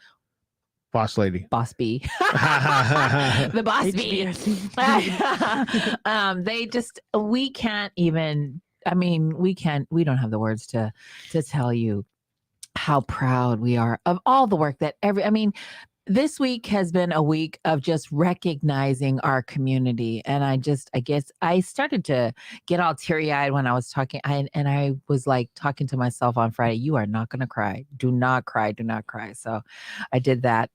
Boss lady. Boss B. The boss B. We don't have the words to tell you how proud we are of all the work that this week has been a week of just recognizing our community. And I guess I started to get all teary-eyed when I was talking. I was like talking to myself on Friday, you are not going to cry. Do not cry. Do not cry. So I did that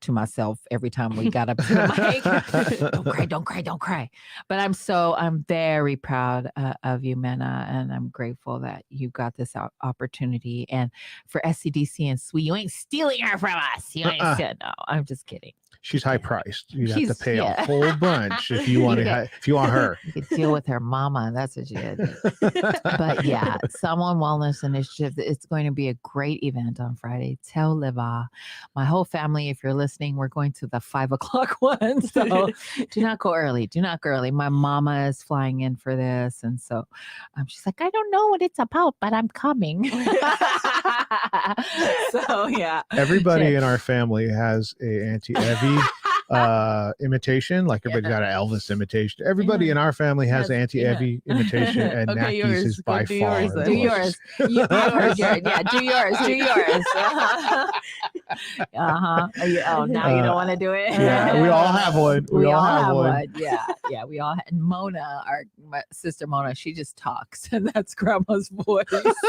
to myself every time we got up to the mic. Don't cry, don't cry, don't cry. But I'm very proud of you, Mena, and I'm grateful that you got this opportunity. And for SCDC and SWE, you ain't stealing her from us. You ain't no, I'm just kidding. She's high priced. You have to pay a whole bunch if you want her. You could deal with her mama. That's what she did. But yeah, Samoan Wellness Initiative. It's going to be a great event on Friday. Tell Leva, my whole family, if you're listening, we're going to the 5:00 one. So do not go early. Do not go early. My mama is flying in for this, and so she's like, I don't know what it's about, but I'm coming. So yeah, everybody in our family has a Auntie Evie imitation. Like everybody's got an Elvis imitation. Everybody in our family has Auntie Evie imitation, and Okay, Naki's is by far. Do yours. Do yours. Do yours. Oh, now you don't want to do it. Yeah, we all have one. We all have one. Yeah, we all. And Mona, my sister Mona, she just talks, and that's Grandma's voice.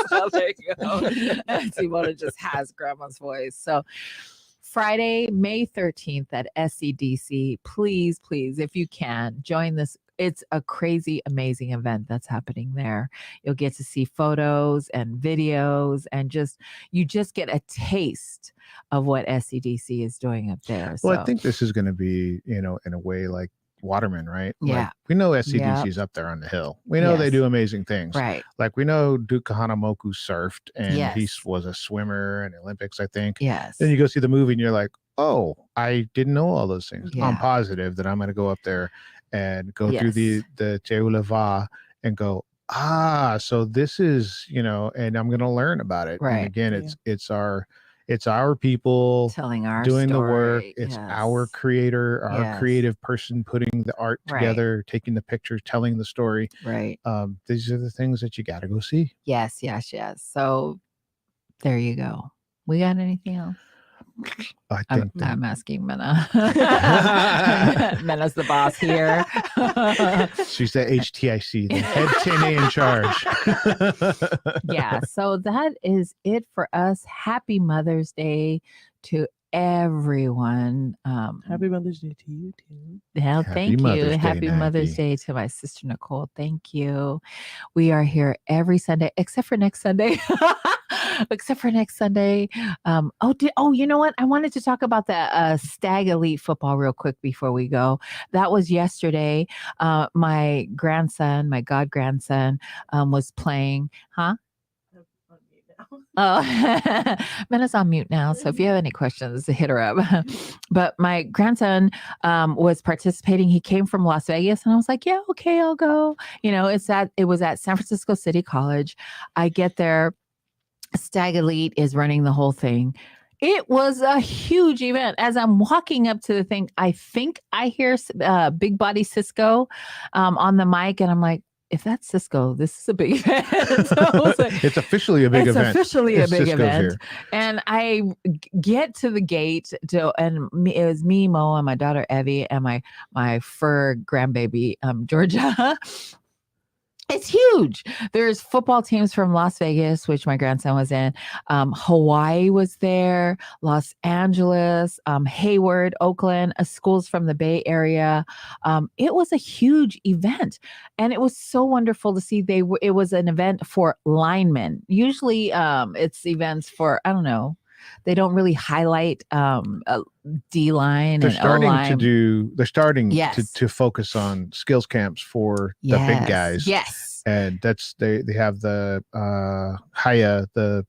So there you go. Auntie Mona just has Grandma's voice. So Friday, May 13th at SCDC, please, if you can, join this. It's a crazy, amazing event that's happening there. You'll get to see photos and videos, and you just get a taste of what SCDC is doing up there. Well, so. I think this is going to be, in a way like Waterman, right? Yeah. Like, we know SCDC is up there on the hill. We know they do amazing things. Right. Like, we know Duke Kahanamoku surfed, and he Yes. was a swimmer in the Olympics, I think. Yes. Then you go see the movie and you're like, oh, I didn't know all those things. Yeah. I'm positive that I'm going to go up there and go through the Te Uleva and go, so this is, and I'm going to learn about it. Right. And again, it's our people telling our doing story. the work. It's our creator, our creative person putting the art together, taking the pictures, telling the story. Right. These are the things that you got to go see. Yes. So there you go. We got anything else? I think that I'm asking Mena. Mena's the boss here. she's the HTIC, the head 10A in charge. Yeah, so that is it for us. Happy Mother's Day to everyone. Happy Mother's Day to you too. Hell, Happy thank Mother's you. Day, Happy Mother's Nike. Day to my sister Nicole. Thank you. We are here every Sunday, except for next Sunday. Except for next Sunday. You know what? I wanted to talk about the Stag Elite football real quick before we go. That was yesterday. My grandson, my god grandson, was playing. Huh? Oh, Mena's on mute now. So if you have any questions, hit her up. But my grandson was participating. He came from Las Vegas, and I was like, "Yeah, okay, I'll go." You know, it was at San Francisco City College. I get there. Stag Elite is running the whole thing. It was a huge event. As I'm walking up to the thing, I think I hear Big Body Cisco on the mic, and I'm like, if that's Cisco, this is a big event. So I was like, It's officially a big event. It's officially a big Cisco's event. here. And I get to the gate, it was me, Mo, and my daughter Evie, and my fur grandbaby Georgia. It's huge. There's football teams from Las Vegas, which my grandson was in. Hawaii was there, Los Angeles, Hayward, Oakland, schools from the Bay Area. It was a huge event, and it was so wonderful to see. It was an event for linemen. Usually, it's events for, I don't know. They don't really highlight D line and O line. They're starting Yes. to focus on skills camps for the big guys. Yes. And that's they have the Haya, the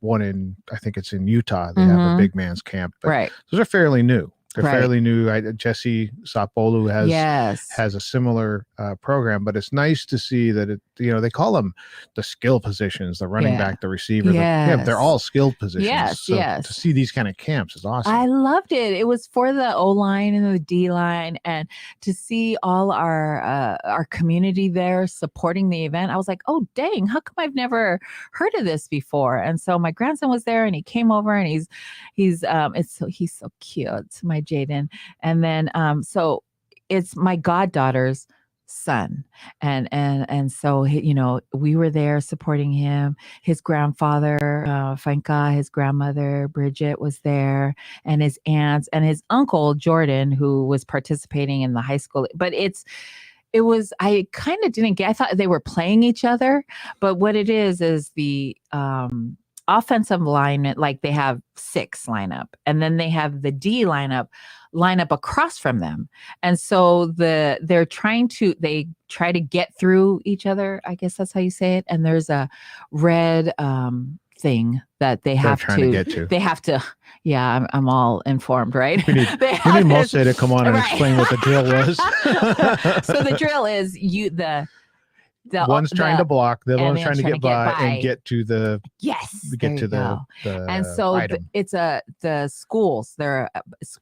one in, I think it's in Utah. They have a big man's camp. But Right. those are fairly new. They're Right. fairly new. Jesse Sapolu Yes. has a similar program, but it's nice to see that they call them the skill positions, the running back, the receiver. Yes. They're all skilled positions. Yes, So yes. to see these kind of camps is awesome. I loved it. It was for the O line and the D line, and to see all our community there supporting the event. I was like, oh dang, how come I've never heard of this before? And so my grandson was there, and he came over, and he's so cute, my Jaden. And then so it's my goddaughter's son, and so we were there supporting him. His grandfather Faika, his grandmother Bridget was there, and his aunts and his uncle Jordan, who was participating in the high school. But it was, I kind of didn't get, I thought they were playing each other, but what it is the offensive lineman, like they have 6 lineup, and then they have the D lineup across from them. And so they try to get through each other. I guess that's how you say it. And there's a red thing that they have to get to. They have to. Yeah, I'm all informed, right? We need Moshe to come on and explain what the drill was. So the drill is one's trying to block, the other one's trying to get by and get to the the and so item. it's the schools, they're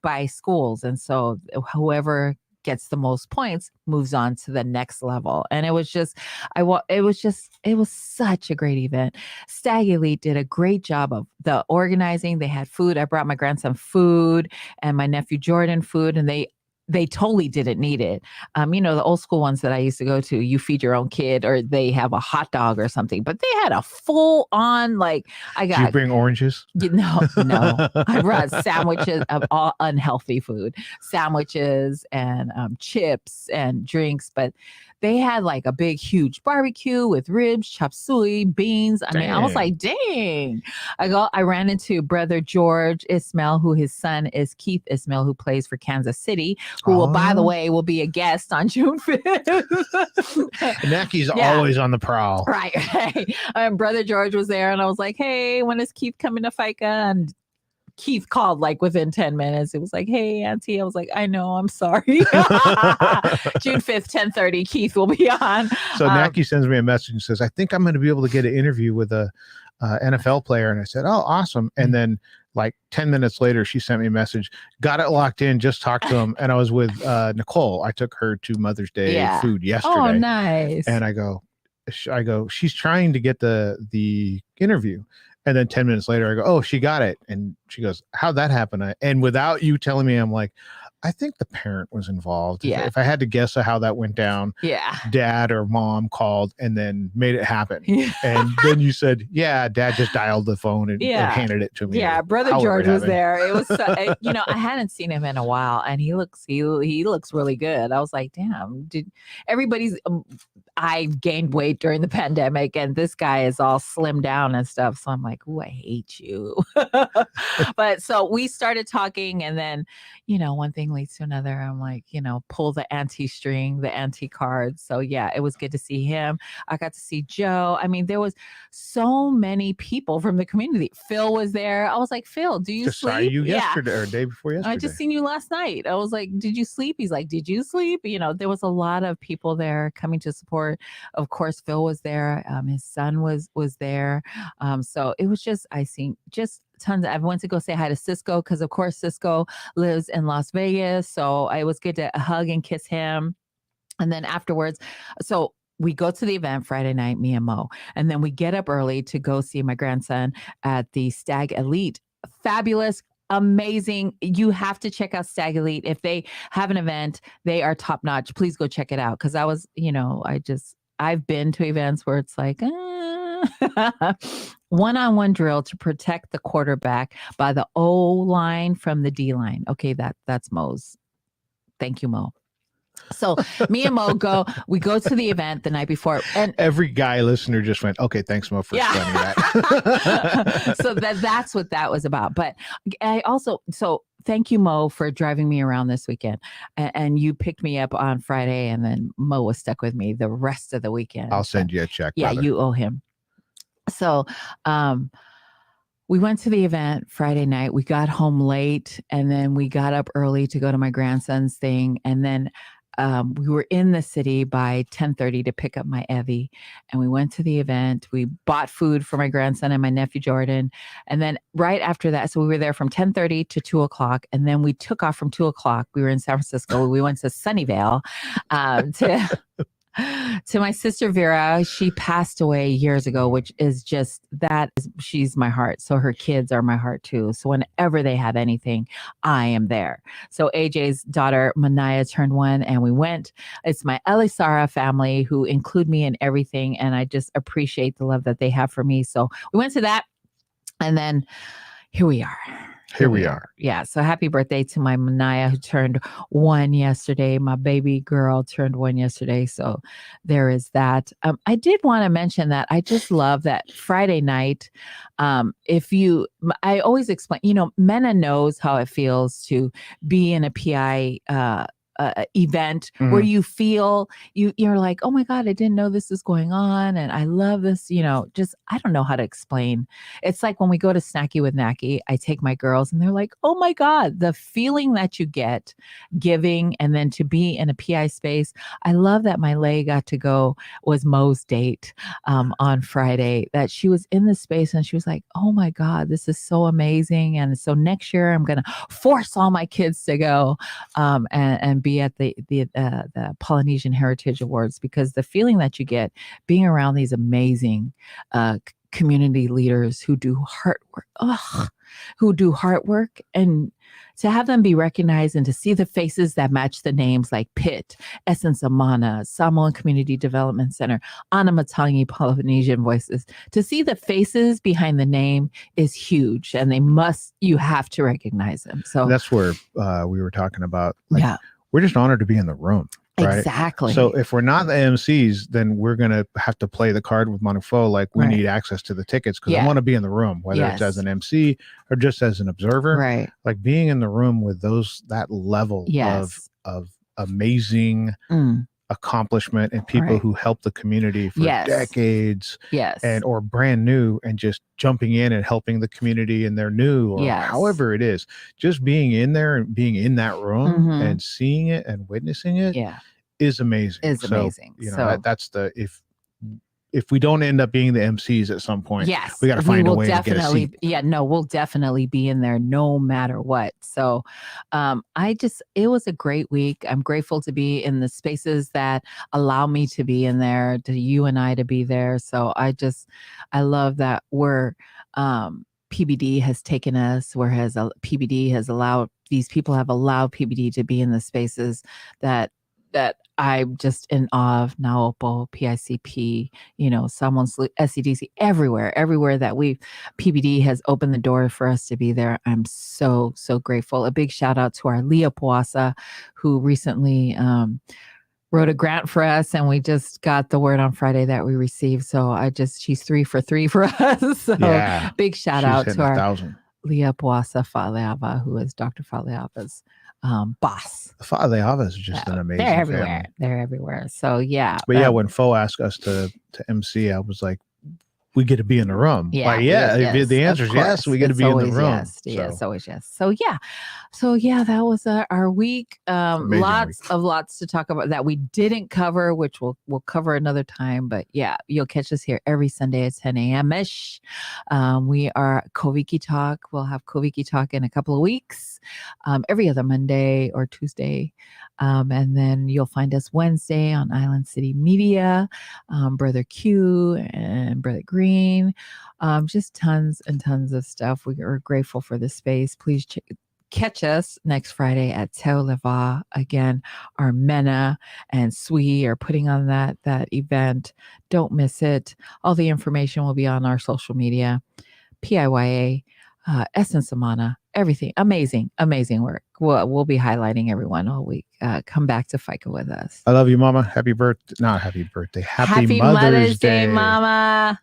by schools, and so whoever gets the most points moves on to the next level. And it was such a great event. Stag Elite did a great job of the organizing. They had food. I brought my grandson food and my nephew Jordan food, and they totally didn't need it. The old school ones that I used to go to, you feed your own kid, or they have a hot dog or something. But they had a full on, Did you bring oranges? No. I brought sandwiches of all unhealthy food, sandwiches and chips and drinks. But they had a big, huge barbecue with ribs, chop suey, beans. I mean, I was like, dang. I ran into brother George Ismail, who his son is Keith Ismail, who plays for Kansas City, who will, by the way, will be a guest on June 5th. Naki's always on the prowl. Right. Brother George was there, and I was like, hey, when is Keith coming to Faika? And Keith called within 10 minutes. It was like, hey, Auntie. I was like, I know, I'm sorry. June 5th, 10:30, Keith will be on. So Naki sends me a message and says, I think I'm going to be able to get an interview with a NFL player. And I said, oh, awesome. And then 10 minutes later, she sent me a message, got it locked in, just talked to him. And I was with Nicole. I took her to Mother's Day food yesterday. Oh, nice. And I go, she's trying to get the interview. And then 10 minutes later, I go, oh, she got it. And she goes, how'd that happen? And without you telling me, I'm like, I think the parent was involved. Yeah. If I had to guess how that went down, Yeah. dad or mom called and then made it happen. Yeah. And then you said, yeah, dad just dialed the phone and Yeah. handed it to me. Yeah, or brother however George it was happened. there. It was, I hadn't seen him in a while, and he looks really good. I was like, damn, I gained weight during the pandemic, and this guy is all slimmed down and stuff. So I'm like, ooh, I hate you. But so we started talking, and then, one thing leads to another. I'm like, pull the anti-string, the anti-cards. So yeah, it was good to see him. I got to see Joe. I mean, there was so many people from the community. Phil was there. I was like, Phil, do you Just sleep? saw you yesterday or day before yesterday. I just seen you last night. I was like, did you sleep? He's like, did you sleep? There was a lot of people there coming to support. Of course, Phil was there. His son was there. So it was just, I seen just tons. I went to go say hi to Cisco because, of course, Cisco lives in Las Vegas. So it was good to hug and kiss him. And then afterwards, so we go to the event Friday night, me and Mo, and then we get up early to go see my grandson at the Stag Elite. Fabulous, amazing. You have to check out Stag Elite. If they have an event, they are top notch. Please go check it out. Cause I was, I've been to events where it's like, one-on-one drill to protect the quarterback by the O line from the D line. Okay. That's Mo's. Thank you, Mo. So me and Mo we go to the event the night before, and every guy listener just went, okay, thanks, Mo, for explaining that. So that's what that was about. But I also, thank you, Mo, for driving me around this weekend. And you picked me up on Friday, and then Mo was stuck with me the rest of the weekend. I'll send you a check. Yeah, brother. you owe him. So, we went to the event Friday night. We got home late, and then we got up early to go to my grandson's thing. And then we were in the city by 10:30 to pick up my Evie, and we went to the event. We bought food for my grandson and my nephew Jordan, and then right after that, so we were there from 10:30 to 2:00, and then we took off from 2:00. We were in San Francisco. We went to Sunnyvale to my sister Vera. She passed away years ago, which is just she's my heart. So her kids are my heart too. So whenever they have anything, I am there. So AJ's daughter Manaya turned 1, and we went. It's my Elisara family who include me in everything, and I just appreciate the love that they have for me. So we went to that, and then here we are. Here we are. Yeah. So happy birthday to my Manaya, who turned 1 yesterday. My baby girl turned 1 yesterday. So there is that. I did want to mention that I just love that Friday night. I always explain, Mena knows how it feels to be in a PI event where you feel you're like, oh my God, I didn't know this is going on. And I love this, just, I don't know how to explain. It's like when we go to Snacky with Nacky, I take my girls and they're like, oh my God, the feeling that you get giving, and then to be in a PI space. I love that my Lay got to go, was Mo's date on Friday, that she was in the space and she was like, oh my God, this is so amazing. And so next year I'm going to force all my kids to go and be at the Polynesian Heritage Awards, because the feeling that you get being around these amazing community leaders who do hard work, and to have them be recognized and to see the faces that match the names like Pitt, Essence Amana, Samoan Community Development Center, Anamatangi Polynesian Voices, to see the faces behind the name is huge, and you have to recognize them. So that's where we were talking about. We're just honored to be in the room. Right? Exactly. So if we're not the MCs, then we're going to have to play the card with Manufo. Like we need access to the tickets because I want to be in the room, whether it's as an MC or just as an observer. Right. Like being in the room with that level of amazing accomplishment and people who help the community for decades or brand new, and just jumping in and helping the community, and they're new or however it is, just being in there and being in that room and seeing it and witnessing it is amazing. Amazing. So that's if we don't end up being the MCs at some point, yes, we got to find a will way to get a seat. Yeah, no, we'll definitely be in there no matter what. So it was a great week. I'm grateful to be in the spaces that allow me to be in there, to you and I to be there. So I love that PBD has taken us, whereas PBD has allowed, these people have allowed PBD to be in the spaces that I'm just in awe of. Naopo, PICP, someone's SCDC, everywhere that PBD has opened the door for us to be there. I'm so grateful. A big shout out to our Leah Puasa, who recently wrote a grant for us, and we just got the word on Friday that we received. So she's 3 for 3 for us. So big shout out to our 1,000. Leah Puasa Faleava, who is Dr. Faleava's boss. The Faleava is just an amazing They're everywhere. family. They're everywhere. So yeah. But when Fo asked us to MC, I was like, we get to be in the room. Yeah, if the answer is yes, we get to be in the room. Yes. So. Yes, always yes. So yeah, that was our week. Lots to talk about that we didn't cover, which we'll cover another time. But yeah, you'll catch us here every Sunday at 10 a.m. ish. We are Koviki Talk. We'll have Koviki Talk in a couple of weeks, every other Monday or Tuesday. And then you'll find us Wednesday on Island City Media, Brother Q and Brother Green, just tons and tons of stuff. We are grateful for this space. Please catch us next Friday at Teo Leva. Again, Armena and Sui are putting on that event. Don't miss it. All the information will be on our social media, PIYA, Essence Amana, everything. Amazing work. We'll be highlighting everyone all week. Come back to Faika with us. I love you, Mama. Happy birthday. Not happy birthday. Happy Mother's Day, Mama.